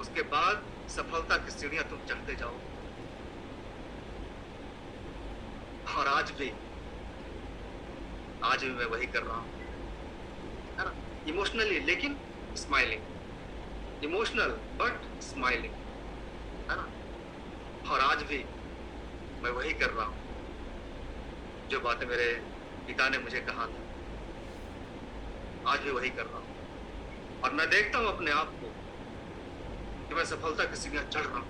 उसके बाद सफलता की सीढ़ियां तुम चढ़ते जाओ. और आज भी मैं वही कर रहा हूं, है ना. इमोशनली लेकिन स्माइलिंग. इमोशनल बट स्माइलिंग, है ना. और आज भी मैं वही कर रहा हूं जो बातें मेरे पिता ने मुझे कहा था. आज भी वही कर रहा हूं. और मैं देखता हूं अपने आप को कि मैं सफलता की सीढ़ियां चढ़ रहा हूं,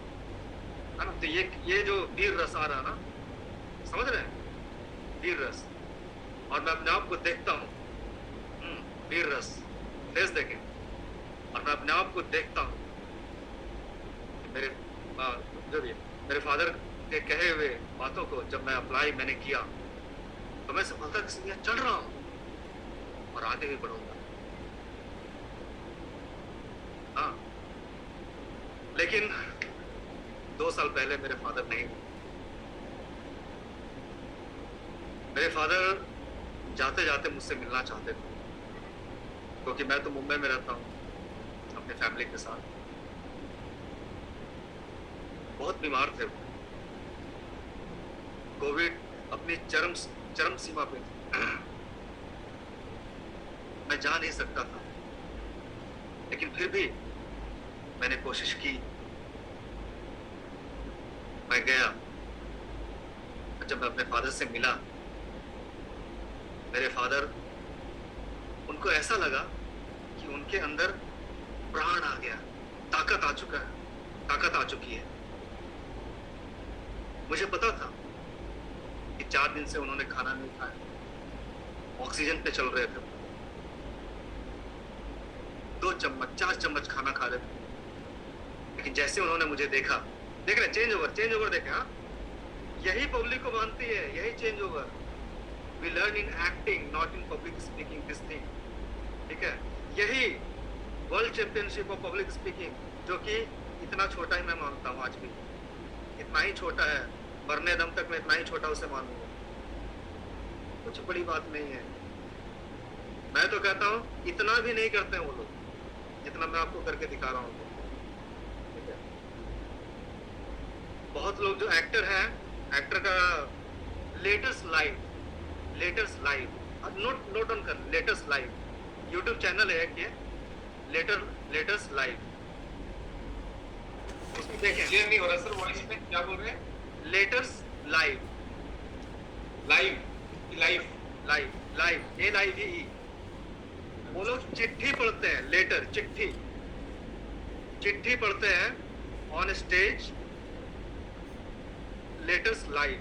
है ना. तो ये जो वीर रस आ रहा है ना, समझ रहे हैं? वीर रस. और मैं अपने आप को देखता हूँ, वीर रस फेस देखें, और मैं अपने आप को देखता हूँ मेरे जो भी मेरे फादर के कहे हुए बातों को जब मैं अप्लाई मैंने किया तो मैं सफलता की सीढ़ियां चढ़ रहा हूँ और आगे भी बढ़ूंगा. हाँ, लेकिन 2 साल पहले मेरे फादर नहीं हुए. मेरे फादर जाते जाते मुझसे मिलना चाहते थे, क्योंकि मैं तो मुंबई में रहता हूँ अपने फैमिली के साथ. बहुत बीमार थे वो. कोविड अपनी चरम सीमा पे थी. मैं जा नहीं सकता था, लेकिन फिर भी मैंने कोशिश की. मैं गया. जब मैं अपने फादर से मिला, मेरे फादर, उनको ऐसा लगा कि उनके अंदर प्राण आ गया, ताकत आ चुकी है. मुझे पता था कि 4 दिन से उन्होंने खाना नहीं खाया, ऑक्सीजन पे चल रहे थे. 2 चम्मच 4 चम्मच खाना खा रहे थे. लेकिन जैसे उन्होंने मुझे देखा, देख रहे चेंज ओवर देखे. हाँ, यही पब्लिक को मानती है, यही change over. We learn in acting, not in public speaking. This thing, ठीक है? यही world championship of public speaking, जो कि इतना छोटा ही मैं मानता हूँ आज भी. इतना ही छोटा है, मरने दम तक मैं इतना ही छोटा उसे मानूंगा. कुछ बड़ी बात नहीं है. मैं तो कहता हूँ इतना भी नहीं करते हैं वो लोग जितना मैं आपको करके दिखा रहा हूँ. ठीक है? बहुत लोग जो एक्टर हैं, एक्टर का लेटेस्ट लाइव नोट ऑन कर. लेटेस्ट लाइव यूट्यूब चैनल है कि लेटेस्ट लाइव, उसमें देखें. क्लियर नहीं हो रहा सर, वॉइस में क्या बोल रहे हैं? Latest live LIVE. वो लोग चिट्ठी पढ़ते हैं, लेटर चिट्ठी पढ़ते हैं ऑन स्टेज. लेटेस्ट लाइव,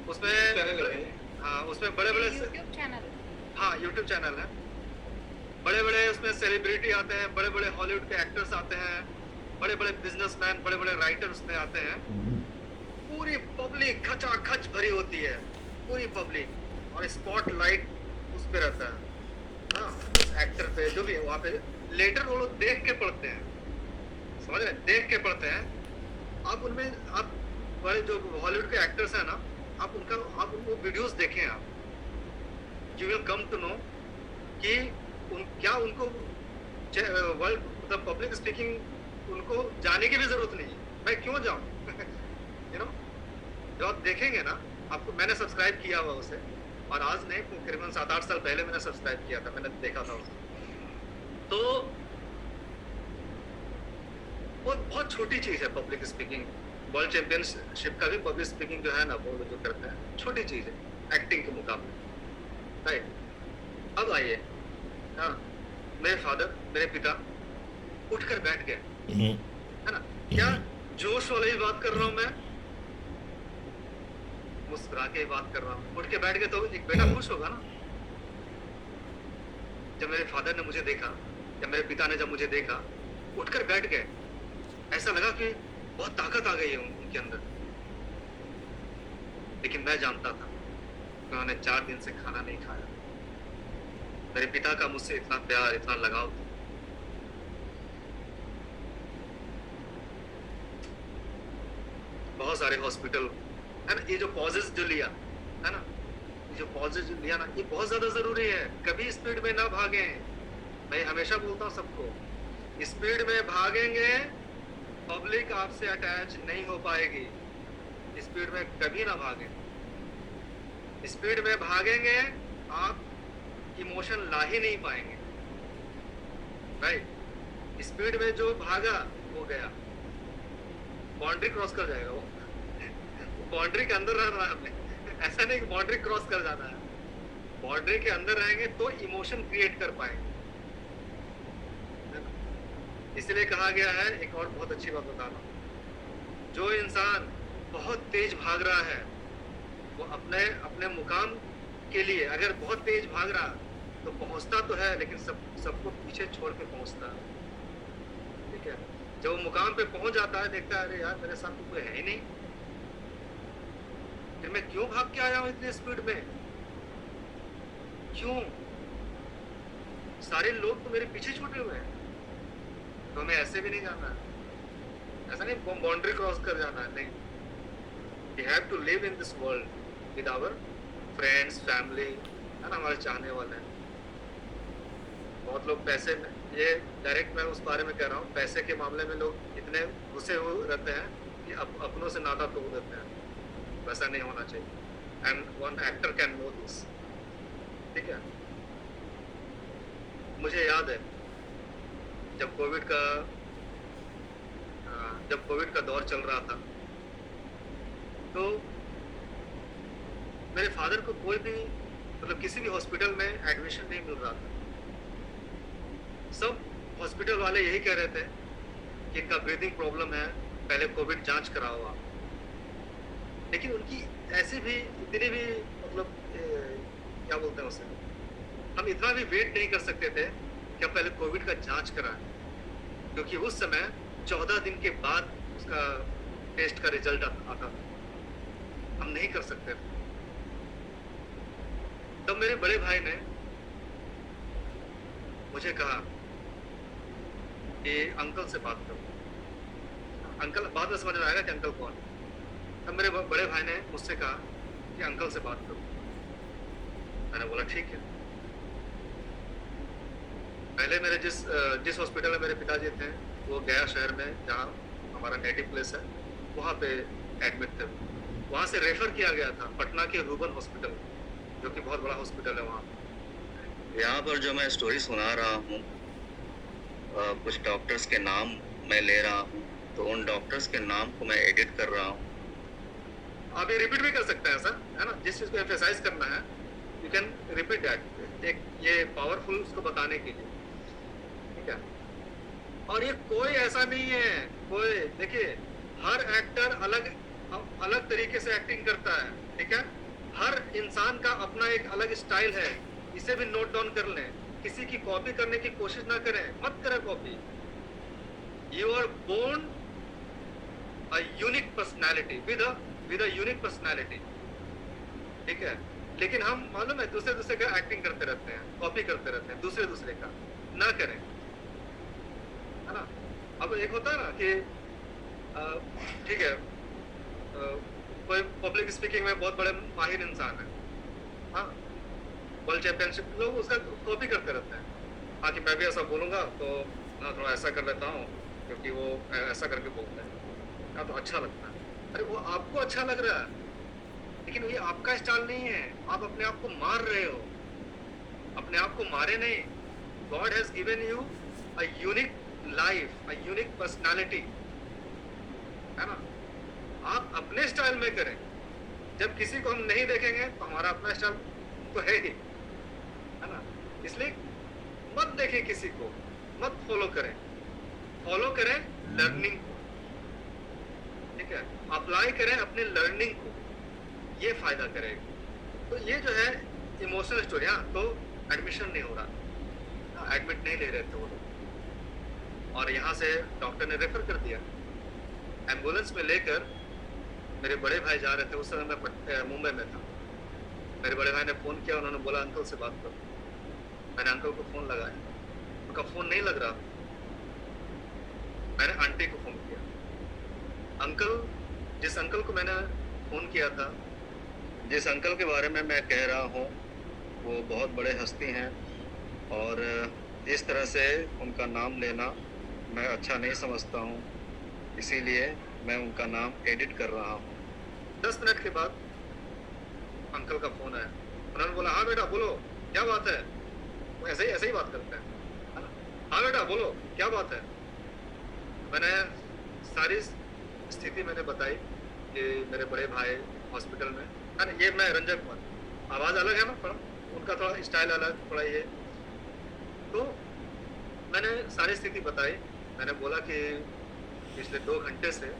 उसमें चैनल है हाँ उसमें बड़े बड़े यूट्यूब चैनल। हाँ यूट्यूब चैनल है, बड़े बड़े उसमें सेलिब्रिटी आते हैं, बड़े बड़े हॉलीवुड के एक्टर्स आते हैं, बड़े बड़े बिजनेसमैन, बड़े बड़े राइटर उसमें आते हैं। पूरी पब्लिक खचाखच भरी होती है, पूरी पब्लिक, और स्पॉटलाइट उस पे रहता है, हाँ उस एक्टर पे जो भी है वहाँ पे। लेटर वो लोग देख के पढ़ते हैं, समझ रहे, देख के पढ़ते हैं। आप उनमें आप बड़े जो हॉलीवुड के एक्टर्स हैं ना, आप उनको वीडियोस देखें, आप you will come to know कि क्या उनको वर्ल्ड मतलब पब्लिक स्पीकिंग उनको जाने की भी जरूरत नहीं है। मैं क्यों जाऊं यू नो, जो आप देखेंगे ना, आपको मैंने सब्सक्राइब किया हुआ उसे, और आज नहीं तकरीबन 7-8 साल पहले मैंने सब्सक्राइब किया था, मैंने देखा था उसे। तो वो बहुत छोटी चीज है पब्लिक स्पीकिंग। वर्ल्ड चैंपियनशिप का भी पब्लिक स्पीकिंग जो है ना, वो जो करते हैं छोटी चीज है एक्टिंग के मुकाबले, राइट। अब आइए, हाँ मेरे फादर, मेरे पिता उठकर बैठ गए, है ना, क्या जोश वाली बात कर रहा हूँ मैं, मुस्कुरा के बात कर रहा हूँ, उठ के बैठ गए तो एक बेटा खुश होगा ना। जब मेरे फादर ने मुझे देखा, या मेरे पिता ने जब मुझे देखा, उठकर बैठ गए, ऐसा लगा कि बहुत ताकत आ गई है उनके अंदर। लेकिन मैं जानता था कि उन्होंने 4 दिन से खाना नहीं खाया। मेरे पिता का मुझसे इतना प्यार, इतना लगाव था। बहुत सारे हॉस्पिटल है ना, ये जो पॉजेस जो लिया है ना, ये जो पॉजेस जो लिया ना, ये बहुत ज्यादा जरूरी है। कभी स्पीड में ना भागें, मैं हमेशा बोलता हूँ सबको, स्पीड में भागेंगे पब्लिक आपसे अटैच नहीं हो पाएगी। स्पीड में कभी ना भागें, स्पीड में भागेंगे आप इमोशन ला ही नहीं पाएंगे, राइट। स्पीड में जो भागा वो गया, बाउंड्री क्रॉस कर जाएगा, वो बाउंड्री के अंदर रहना है हमें, ऐसा नहीं कि बाउंड्री क्रॉस कर जाना है। बाउंड्री के अंदर रहेंगे तो इमोशन क्रिएट कर पाएंगे, इसलिए कहा गया है। एक और बहुत अच्छी बात बता रहा हूँ, जो इंसान बहुत तेज भाग रहा है वो अपने मुकाम के लिए अगर बहुत तेज भाग रहा तो पहुंचता तो है, लेकिन सबको पीछे छोड़ के पहुंचता है, ठीक है। जब वो मुकाम पे पहुंच जाता है, देखता है अरे यार मेरे साथ तो कोई है ही नहीं, फिर मैं क्यों भाग के आया हूं इतनी स्पीड में, क्यों, सारे लोग तो मेरे पीछे छूटे हुए हैं। तो हमें ऐसे भी नहीं जाना है, ऐसा नहीं बाउंड्री क्रॉस कर जाना है, नहीं। We have to live in this world with our friends, family, है ना, हमारे चाहने वाले हैं। बहुत लोग पैसे में, ये डायरेक्ट मैं उस बारे में कह रहा हूँ, पैसे के मामले में लोग इतने घुसे हुए रहते हैं कि अपनों से नाता तोड़ देते हैं। वैसा नहीं होना चाहिए, and one actor can know this, ठीक है। मुझे याद है जब कोविड का दौर चल रहा था, तो मेरे फादर को कोई भी मतलब किसी भी हॉस्पिटल में एडमिशन नहीं मिल रहा था। सब हॉस्पिटल वाले यही कह रहे थे कि इनका ब्रीदिंग प्रॉब्लम है, पहले कोविड जांच कराओ आप। लेकिन उनकी ऐसे भी इतनी भी मतलब क्या बोलते हैं उसे, हम इतना भी वेट नहीं कर सकते थे कि हम पहले कोविड का जांच कराएं, क्योंकि उस समय 14 दिन के बाद उसका टेस्ट का रिजल्ट आता था, हम नहीं कर सकते थे। तब मेरे बड़े भाई ने मुझे कहा कि अंकल से बात करो। अंकल बाद में समझ में आएगा कि अंकल कौन है। तब मेरे बड़े भाई ने मुझसे कहा कि अंकल से बात करो। मैंने बोला ठीक है। पहले मेरे जिस हॉस्पिटल में मेरे पिताजी थे वो गया शहर में, जहाँ हमारा नेटिव प्लेस है, वहाँ पे एडमिट थे। वहाँ से रेफर किया गया था पटना के रूबन हॉस्पिटल, जो कि बहुत बड़ा हॉस्पिटल है वहाँ। यहाँ पर जो मैं स्टोरी सुना रहा हूँ, कुछ डॉक्टर्स के नाम मैं ले रहा हूँ, तो उन डॉक्टर्स के नाम को मैं एडिट कर रहा हूँ। आप ये रिपीट भी कर सकते हैं सर, है ना, जिस चीज़ को एम्फेसाइज करना है यू कैन रिपीट दैट, एक ये पावरफुल उसको बताने के लिए, ठीक है। और ये कोई ऐसा नहीं है, कोई देखिए हर एक्टर अलग तरीके से एक्टिंग करता है, ठीक है। हर इंसान का अपना एक अलग स्टाइल है, इसे भी नोट डाउन कर लें। किसी की कॉपी करने की कोशिश ना करें, मत करें copy. You are born a unique personality with a unique personality, ठीक है। लेकिन हम मालूम है दूसरे का एक्टिंग करते रहते हैं, कॉपी करते रहते हैं दूसरे का, ना करें, है ना। अब एक होता है ना कि ठीक है, कोई पब्लिक स्पीकिंग में बहुत बड़े माहिर इंसान है, हाँ, वर्ल्ड चैंपियनशिप, लोग उसका कॉपी करते रहते हैं। हाँ कि मैं भी ऐसा बोलूंगा तो हाँ थोड़ा ऐसा कर लेता हूँ क्योंकि वो ऐसा करके बोलते हैं, हाँ तो अच्छा लगता है। अरे वो आपको अच्छा लग रहा है लेकिन ये आपका स्टाइल नहीं है, आप अपने आप को मार रहे हो। अपने आप को मारे नहीं, God has given you a unique life, a unique personality, है ना। आप अपने स्टाइल में करें। जब किसी को हम नहीं देखेंगे तो हमारा अपना स्टाइल तो है ही, है ना। इसलिए मत देखें किसी को, मत फॉलो करें, फॉलो करें लर्निंग को, ठीक है। अप्लाई करें अपने लर्निंग को, ये फायदा करेगा। तो ये जो है इमोशनल स्टोरी। हाँ तो एडमिशन नहीं हो रहा, एडमिट नहीं ले रहे थे वो लोग, और यहाँ से डॉक्टर ने रेफर कर दिया। एम्बुलेंस में लेकर मेरे बड़े भाई जा रहे थे, उस समय मैं मुंबई में था। मेरे बड़े भाई ने फ़ोन किया, उन्होंने बोला अंकल से बात करो। मैंने अंकल को फ़ोन लगाया, उनका फ़ोन नहीं लग रहा। मैंने आंटी को फ़ोन किया। अंकल, जिस अंकल को मैंने फ़ोन किया था, जिस अंकल के बारे में मैं कह रहा हूँ, वो बहुत बड़े हस्ती हैं और इस तरह से उनका नाम लेना मैं अच्छा नहीं समझता हूँ, इसीलिए मैं उनका नाम एडिट कर रहा हूँ। 10 मिनट के बाद अंकल का फ़ोन आया। उन्होंने बोला हाँ बेटा बोलो, क्या बात है। वो ऐसे ही बात करते हैं, है ना। हाँ बेटा बोलो, क्या बात है। मैंने सारी स्थिति मैंने बताई कि मेरे बड़े भाई हॉस्पिटल में, है ना। ये मैं रंजन कुमार, आवाज़ अलग है ना थोड़ा, उनका थोड़ा स्टाइल अलग, थोड़ा ये। तो मैंने सारी स्थिति बताई। मैंने बोला कि पिछले 2 घंटे से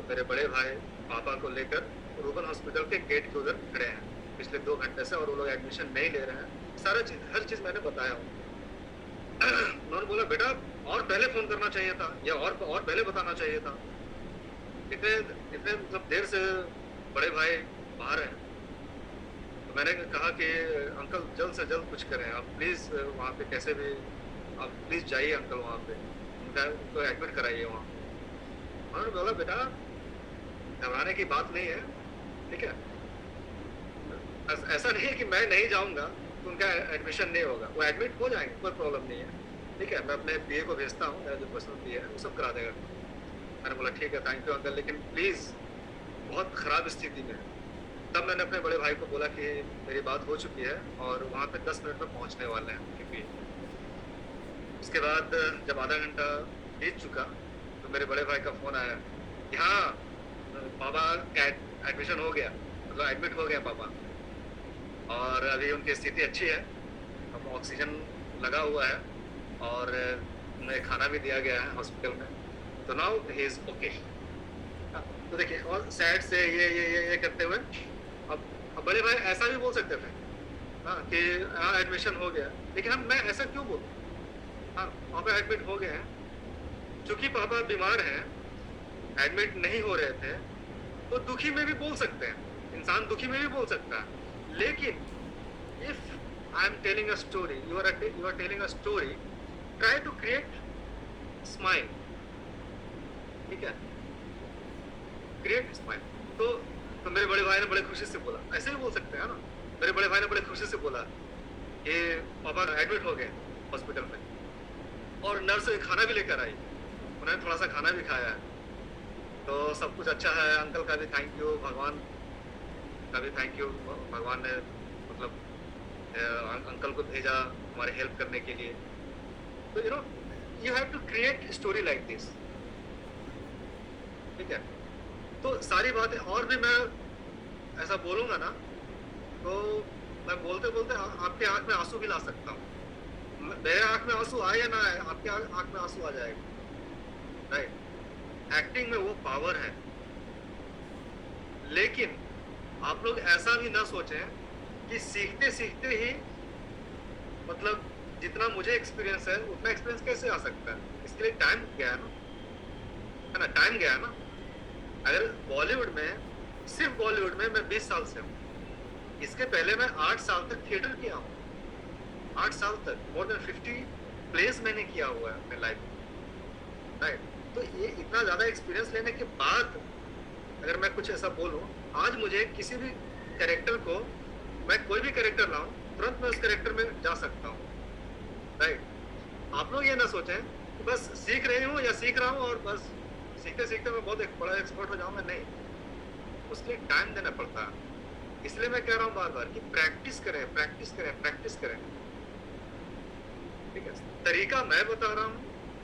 मेरे बड़े भाई पापा को लेकर रूबन हॉस्पिटल के गेट के उधर खड़े हैं पिछले 2 घंटे से, और वो लोग एडमिशन नहीं ले रहे हैं। सारा चीज़, हर चीज़ मैंने बताया हूँ। उन्होंने बोला बेटा और पहले फ़ोन करना चाहिए था, या और पहले बताना चाहिए था। इतने मतलब देर से बड़े भाई बाहर हैं। तो मैंने कहा कि अंकल जल्द से जल्द कुछ करें आप, प्लीज़ वहाँ पे कैसे भी आप प्लीज़ जाइए अंकल वहाँ पे, उनको एडमिट कराइए वहाँ। उन्होंने बोला बेटा घबराने की बात नहीं है, ठीक है। ऐसा नहीं है कि मैं नहीं जाऊँगा तो उनका एडमिशन नहीं होगा, वो एडमिट हो जाएंगे, कोई प्रॉब्लम नहीं है, ठीक है। मैं अपने पीए को भेजता हूँ, मेरा जो पर्सनल पीए है वो सब करा देगा। मैंने बोला ठीक है, थैंक यू अंकल, लेकिन प्लीज़ बहुत ख़राब स्थिति में है। तब मैंने अपने बड़े भाई को बोला कि मेरी बात हो चुकी है और वहाँ पे 10 मिनट में पहुँचने वाले हैं क्योंकि। उसके बाद जब आधा घंटा बीत चुका तो मेरे बड़े भाई का फ़ोन आया कि हाँ पापा का एडमिशन हो गया, मतलब एडमिट हो गया पापा, और अभी उनकी स्थिति अच्छी है, अब ऑक्सीजन लगा हुआ है और उन्हें खाना भी दिया गया है हॉस्पिटल में, तो नाउ ही इज़ ओके। तो देखिए, और सैड से ये करते हुए अब बड़े भाई ऐसा भी बोल सकते थे हाँ कि हाँ एडमिशन हो गया, लेकिन मैं ऐसा क्यों बोलूँ। हाँ पापा एडमिट हो गए हैं, चूँकि पापा बीमार हैं, एडमिट नहीं हो रहे थे, तो दुखी में भी बोल सकते हैं, इंसान दुखी में भी बोल सकता है। लेकिन if I am telling a story, you are telling a story, try to create smile, ठीक है, क्रिएट स्माइल। तो मेरे बड़े भाई ने बड़े खुशी से बोला, ऐसे भी बोल सकते हैं ना, मेरे बड़े भाई ने बड़े खुशी से बोला कि पापा एडमिट हो गए हॉस्पिटल में, और नर्स खाना भी लेकर आई, उन्होंने थोड़ा सा खाना भी खाया है, तो सब कुछ अच्छा है। अंकल का भी थैंक यू, भगवान का भी थैंक यू, भगवान ने मतलब अंकल को भेजा हमारे हेल्प करने के लिए। तो you have to create story like this, ठीक है। तो सारी बातें, और भी मैं ऐसा बोलूँगा ना तो मैं बोलते बोलते आपके आँख में आंसू भी ला सकता हूँ। मेरे आँख में आंसू आए या ना आए, आपके आँख में आंसू आ जाएगा, राइट। एक्टिंग में वो पावर है, लेकिन आप लोग ऐसा भी ना सोचें कि सीखते सीखते ही मतलब जितना मुझे एक्सपीरियंस है उतना एक्सपीरियंस कैसे आ सकता है, इसके लिए टाइम गया है ना, टाइम गया है ना। अगर बॉलीवुड में, सिर्फ बॉलीवुड में मैं 20 साल से हूँ, इसके पहले मैं 8 साल तक थिएटर किया हूँ, 8 साल तक मोर देन 50 प्लेस मैंने किया हुआ है अपने लाइफ में, राइट। तो ये इतना ज्यादा एक्सपीरियंस लेने के बाद अगर मैं कुछ ऐसा बोलूं, आज मुझे किसी भी कैरेक्टर को, मैं कोई भी कैरेक्टर लाऊं, तुरंत मैं उस कैरेक्टर में जा सकता हूं, राइट। आप लोग ये ना सोचें कि बस सीख रही हूँ या सीख रहा हूँ और बस सीखते सीखते मैं बहुत एक बड़ा एक्सपर्ट हो जाऊंगा, नहीं, उसके लिए टाइम देना पड़ता है। इसलिए मैं कह रहा हूँ बार बार कि प्रैक्टिस करें, प्रैक्टिस करें, प्रैक्टिस करें, ठीक है। तरीका मैं बता रहा हूँ,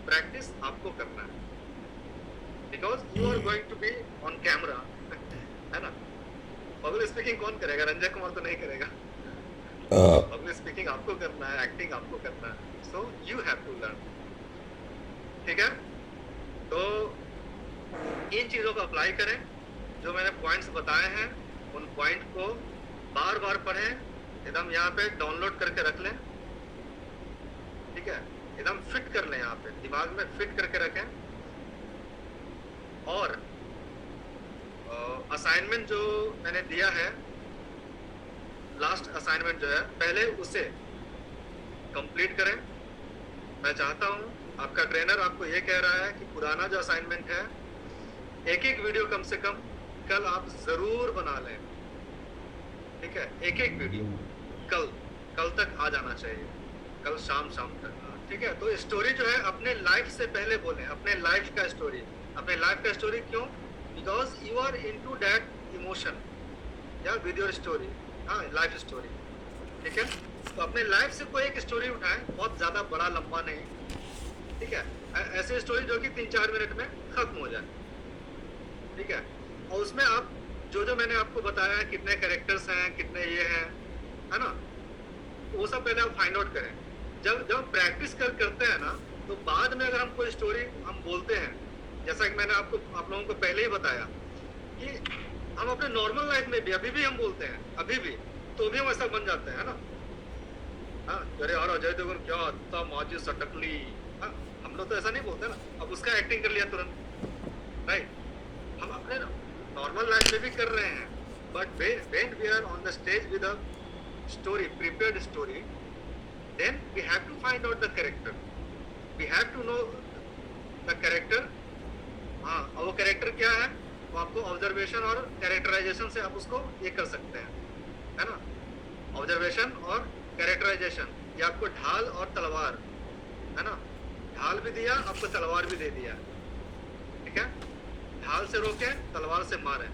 प्रैक्टिस आपको करना है, because you are going to be on camera, है ना। पब्लिक स्पीकिंग कौन करेगा? रंजय कुमार तो नहीं करेगा। पब्लिक स्पीकिंग आपको करना है, एक्टिंग आपको करना है, so you have to learn, ठीक है। तो इन चीजों को अप्लाई करें, जो मैंने पॉइंट्स बताए हैं उन पॉइंट को बार बार पढ़ें, एकदम यहाँ पे डाउनलोड करके रख लें, ठीक है, एकदम फिट कर लें, यहाँ पे दिमाग में फिट करके रखें। और असाइनमेंट जो मैंने दिया है, लास्ट असाइनमेंट जो है, पहले उसे कंप्लीट करें। मैं चाहता हूं, आपका ट्रेनर आपको ये कह रहा है कि पुराना जो असाइनमेंट है, एक एक वीडियो कम से कम कल आप जरूर बना लें, ठीक है, एक एक वीडियो कल तक आ जाना चाहिए, कल शाम तक, ठीक है। तो स्टोरी जो है अपने लाइफ से पहले बोलें, अपने लाइफ का स्टोरी, अपने लाइफ का स्टोरी। क्यों? Because you are into that emotion या विद योर स्टोरी, हाँ, लाइफ स्टोरी, ठीक है। तो अपने लाइफ से कोई एक स्टोरी उठाएं, बहुत ज्यादा बड़ा लंबा नहीं, ठीक है, ऐसी स्टोरी जो कि 3-4 मिनट में खत्म हो जाए, ठीक है। और उसमें आप जो मैंने आपको बताया है, कितने कैरेक्टर्स हैं, कितने ये हैं, है ना, वो सब पहले आप फाइंड आउट करें। जब प्रैक्टिस करते हैं ना, तो बाद में अगर हम कोई स्टोरी हम बोलते हैं, जैसा कि मैंने आप लोगों को पहले ही बताया कि हम अपने नॉर्मल लाइफ में भी अभी भी हम बोलते हैं, अभी भी, तो भी हम ऐसा बन जाते हैं ना। हाँ, अरे यार अजय देवगन क्या इतना माजी सटकली, हाँ, हम लोग तो ऐसा नहीं बोलते ना। अब उसका एक्टिंग कर लिया तुरंत, राइट। हम अपने नॉर्मल लाइफ में भी कर रहे हैं, but when we are on the stage with a story, prepared story, then we have to find out the character, we have to know the character। हाँ, और वो कैरेक्टर क्या है, वो आपको ऑब्जर्वेशन और कैरेक्टराइजेशन से आप उसको ये कर सकते हैं, है ना। ऑब्जर्वेशन और कैरेक्टराइजेशन, ये आपको ढाल और तलवार, है ना, ढाल भी दिया आपको, तलवार भी दे दिया, ठीक है। ढाल से रोके, तलवार से मारे।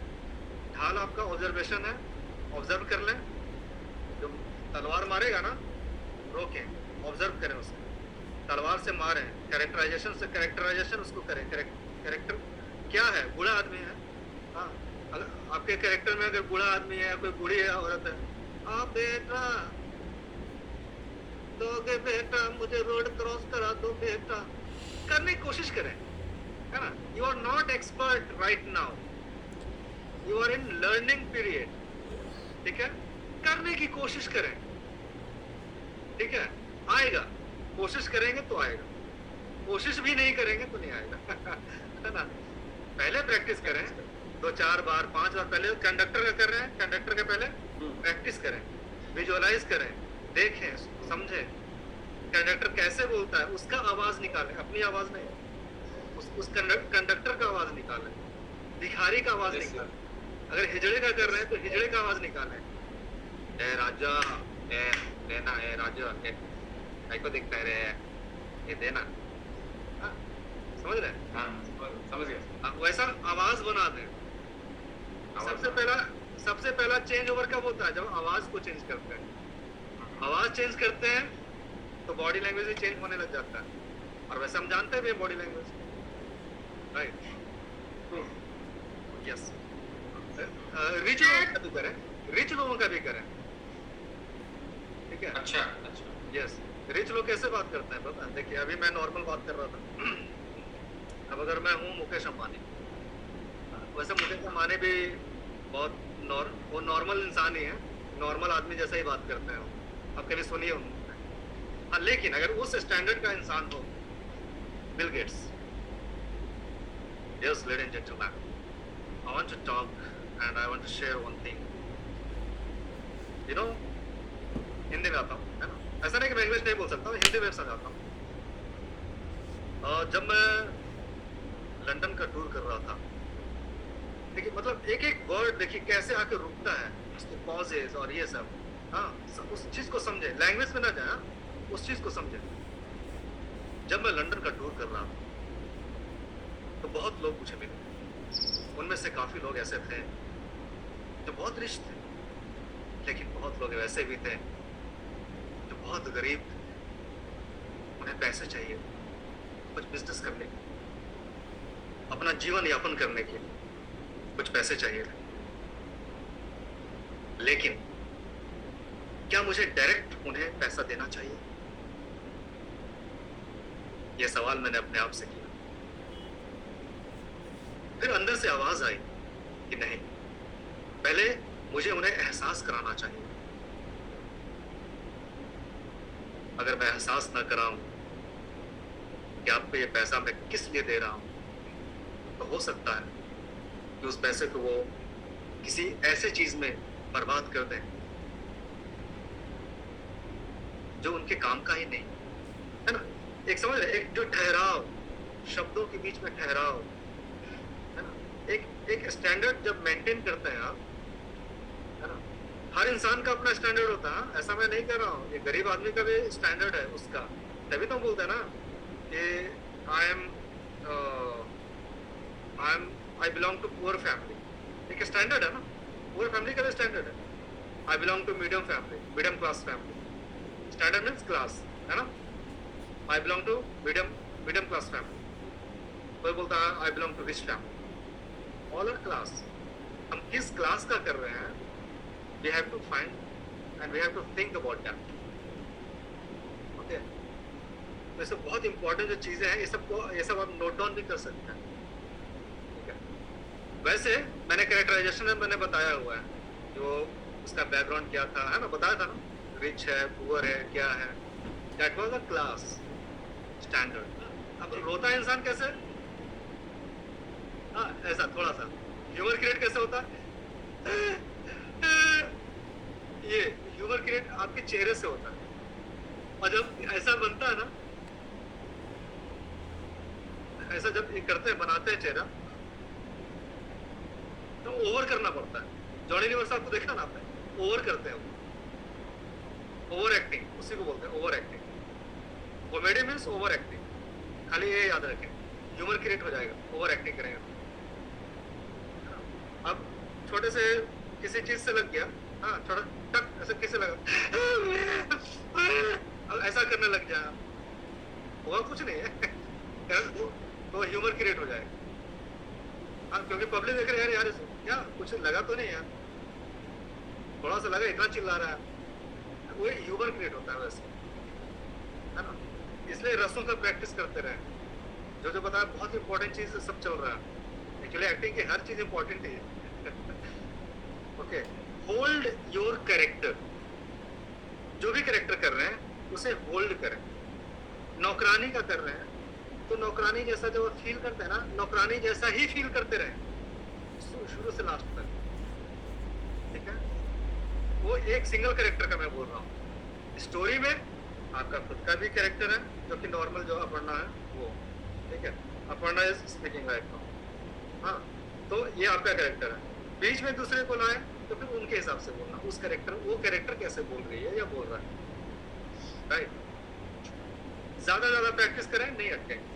ढाल आपका ऑब्जर्वेशन है, ऑब्जर्व कर लें, जो तलवार मारेगा ना, रोके, ऑब्जर्व करें उसे, तलवार से मारें। कैरेक्टराइजेशन से, कैरेक्टराइजेशन उसको करें, कैरेक्टर क्या है, बूढ़ा आदमी है, हाँ, अगर आपके कैरेक्टर में अगर बूढ़ा आदमी है, कोई बूढ़ी है, औरत है, आप बेटा दोगे बेटा, मुझे रोड क्रॉस करा दो बेटा, करने की कोशिश करें, है ना। You are not expert right now, you are in learning period, ठीक है। करने की कोशिश करें, ठीक है, आएगा, कोशिश करेंगे तो आएगा, कोशिश भी नहीं करेंगे तो नहीं आएगा है ना। पहले प्रैक्टिस करें, 2-4 बार 5 बार, पहले कंडक्टर का कर रहे हैं, कंडक्टर के पहले प्रैक्टिस करें, विजुअलाइज करें, देखें, समझें कंडक्टर कैसे बोलता है, उसका आवाज निकालें, अपनी आवाज नहीं, उस कंडक्टर का आवाज निकालें, भिखारी का आवाज निकालें। अगर हिजड़े का कर रहे हैं तो हिजड़े का आवाज निकालें, ए राजा, ए देना, ए राजा, ए को दिखता है रे, ये देना, हाँ, समझ रहे हैं? हाँ, समझ गया। वैसा आवाज बना दें। सबसे पहला चेंज ओवर कब होता है? जब आवाज को चेंज करते हैं। आवाज चेंज करते हैं तो बॉडी लैंग्वेज भी चेंज होने लग जाता है, और वैसे हम जानते हैं body language, right. Yes, rich लोगों का भी करें, रिच लोगों का भी करें, ठीक है। अच्छा, यस, रिच लोग कैसे बात करते हैं पता है? देखिए, अभी मैं नॉर्मल बात कर रहा था अब अगर मैं हूँ मुकेश अंबानी, वैसे मुकेश अंबानी भी बहुत वो नॉर्मल इंसान ही है, नॉर्मल आदमी जैसा ही बात करते हैं वो। आप कभी सुनिए उनको। हाँ, लेकिन अगर उस स्टैंडर्ड का इंसान हो, Bill Gates, yes ladies and gentlemen, I want to talk and I want to share one thing. You know, Hindi में आता हूँ, है ना? ऐसा नहीं कि मैं इंग्लिश नहीं बोल सकता, हिंदी में समझाता हूँ। जब मैं लंदन का टूर कर रहा था, देखिए मतलब एक एक वर्ड देखिए कैसे आके रुकता है, उसके पॉजेस और ये सब। हाँ, उस चीज को समझे, लैंग्वेज में ना जाए, हाँ, उस चीज को समझे। जब मैं लंदन का टूर कर रहा था तो बहुत लोग मुझे मिले। उनमें से काफी लोग ऐसे थे जो बहुत रिच थे, लेकिन बहुत लोग वैसे भी थे जो बहुत गरीब थे। उन्हें पैसे चाहिए कुछ बिजनेस करने के, अपना जीवन यापन करने के लिए कुछ पैसे चाहिए थे। लेकिन क्या मुझे डायरेक्ट उन्हें पैसा देना चाहिए? यह सवाल मैंने अपने आप से किया। फिर अंदर से आवाज आई कि नहीं, पहले मुझे उन्हें एहसास कराना चाहिए। अगर मैं एहसास ना कराऊं कि आपको ये पैसा मैं किस लिए दे रहा हूं, तो हो सकता है कि उस पैसे को वो किसी ऐसे चीज में बर्बाद कर दें जो उनके काम का ही नहीं है ना। एक समझ रहे, एक जो ठहराव, शब्दों के बीच में ठहराव है ना, एक स्टैंडर्ड जब मेंटेन करते हैं आप, है ना। हर इंसान का अपना स्टैंडर्ड होता है, ऐसा मैं नहीं कर रहा हूँ। ये गरीब आदमी का भी स्टैंडर्ड है उसका, तभी तो हम बोलते हैं ना कि I belong to poor family. एक स्टैंडर्ड है ना, पुअर फैमिली का भी स्टैंडर्ड है। I belong to medium family, medium class family. Standard means class, है ना। I belong to medium class family. कोई बोलता है I belong to rich family. All are class. हम किस क्लास का कर रहे हैं, we have to find and we have to think about that. Okay? तो ये सब बहुत इंपॉर्टेंट जो चीजें हैं, ये सब आप नोट डाउन भी कर सकते हैं। ठीक है। वैसे मैंने कैरेक्टराइजेशन में मैंने बताया हुआ है जो उसका बैकग्राउंड क्या था, है ना, बताया था ना, रिच है, पुअर है, क्या है। That was a class standard. अब रोता है इंसान कैसे? हाँ, ऐसा थोड़ा सा ह्यूमर क्रिएट कैसे होता है? ये ह्यूमर क्रिएट आपके चेहरे से होता है। और जब ऐसा बनता है ना, ऐसा जब ये करते हैं, बनाते हैं चेहरा, तो ओवर करना पड़ता है। जॉनी लीवर साहब को देखा ना आपने, ओवर करते हैं वो, ओवर एक्टिंग, उसी को बोलते हैं over acting. Comedy means over acting. खाली ये याद रखें, ह्यूमर क्रिएट हो जाएगा ओवर एक्टिंग करेंगे। अब छोटे से किसी चीज से लग गया, हाँ, थोड़ा टक ऐसा किसे लगा, ऐसा करने लग जाए, हुआ कुछ नहीं है तो ह्यूमर क्रिएट हो जाएगा। हाँ, क्योंकि पब्लिक देख रहे हैं यार क्या कुछ लगा तो नहीं यार, थोड़ा सा लगा, इतना चिल्ला रहा है, वो ह्यूमर क्रिएट होता है वैसे, है ना। इसलिए रसों का प्रैक्टिस करते रहे। जो बताया बहुत इंपॉर्टेंट चीज सब चल रहा है। एक्चुअली एक्टिंग की हर चीज इंपॉर्टेंट ही है। Okay, hold your character. जो भी कैरेक्टर कर रहे हैं उसे होल्ड करें। नौकरानी का कर रहे हैं तो नौकरानी जैसा जो फील करते हैं ना, नौकरानी जैसा ही फील करते रहे शुरू से लास्ट तक। ठीक है, वो एक सिंगल कैरेक्टर का मैं बोल रहा हूँ। स्टोरी में आपका खुद का भी कैरेक्टर है जो कि नॉर्मल जो अपर्णा है वो, ठीक है, Aparna is speaking right now. हाँ, तो ये आपका कैरेक्टर है। बीच में दूसरे को लाए तो फिर उनके हिसाब से बोलना, उस कैरेक्टर, वो कैरेक्टर कैसे बोल रही है या बोल रहा है, राइट। ज्यादा प्रैक्टिस करें, नहीं अटकेंगे।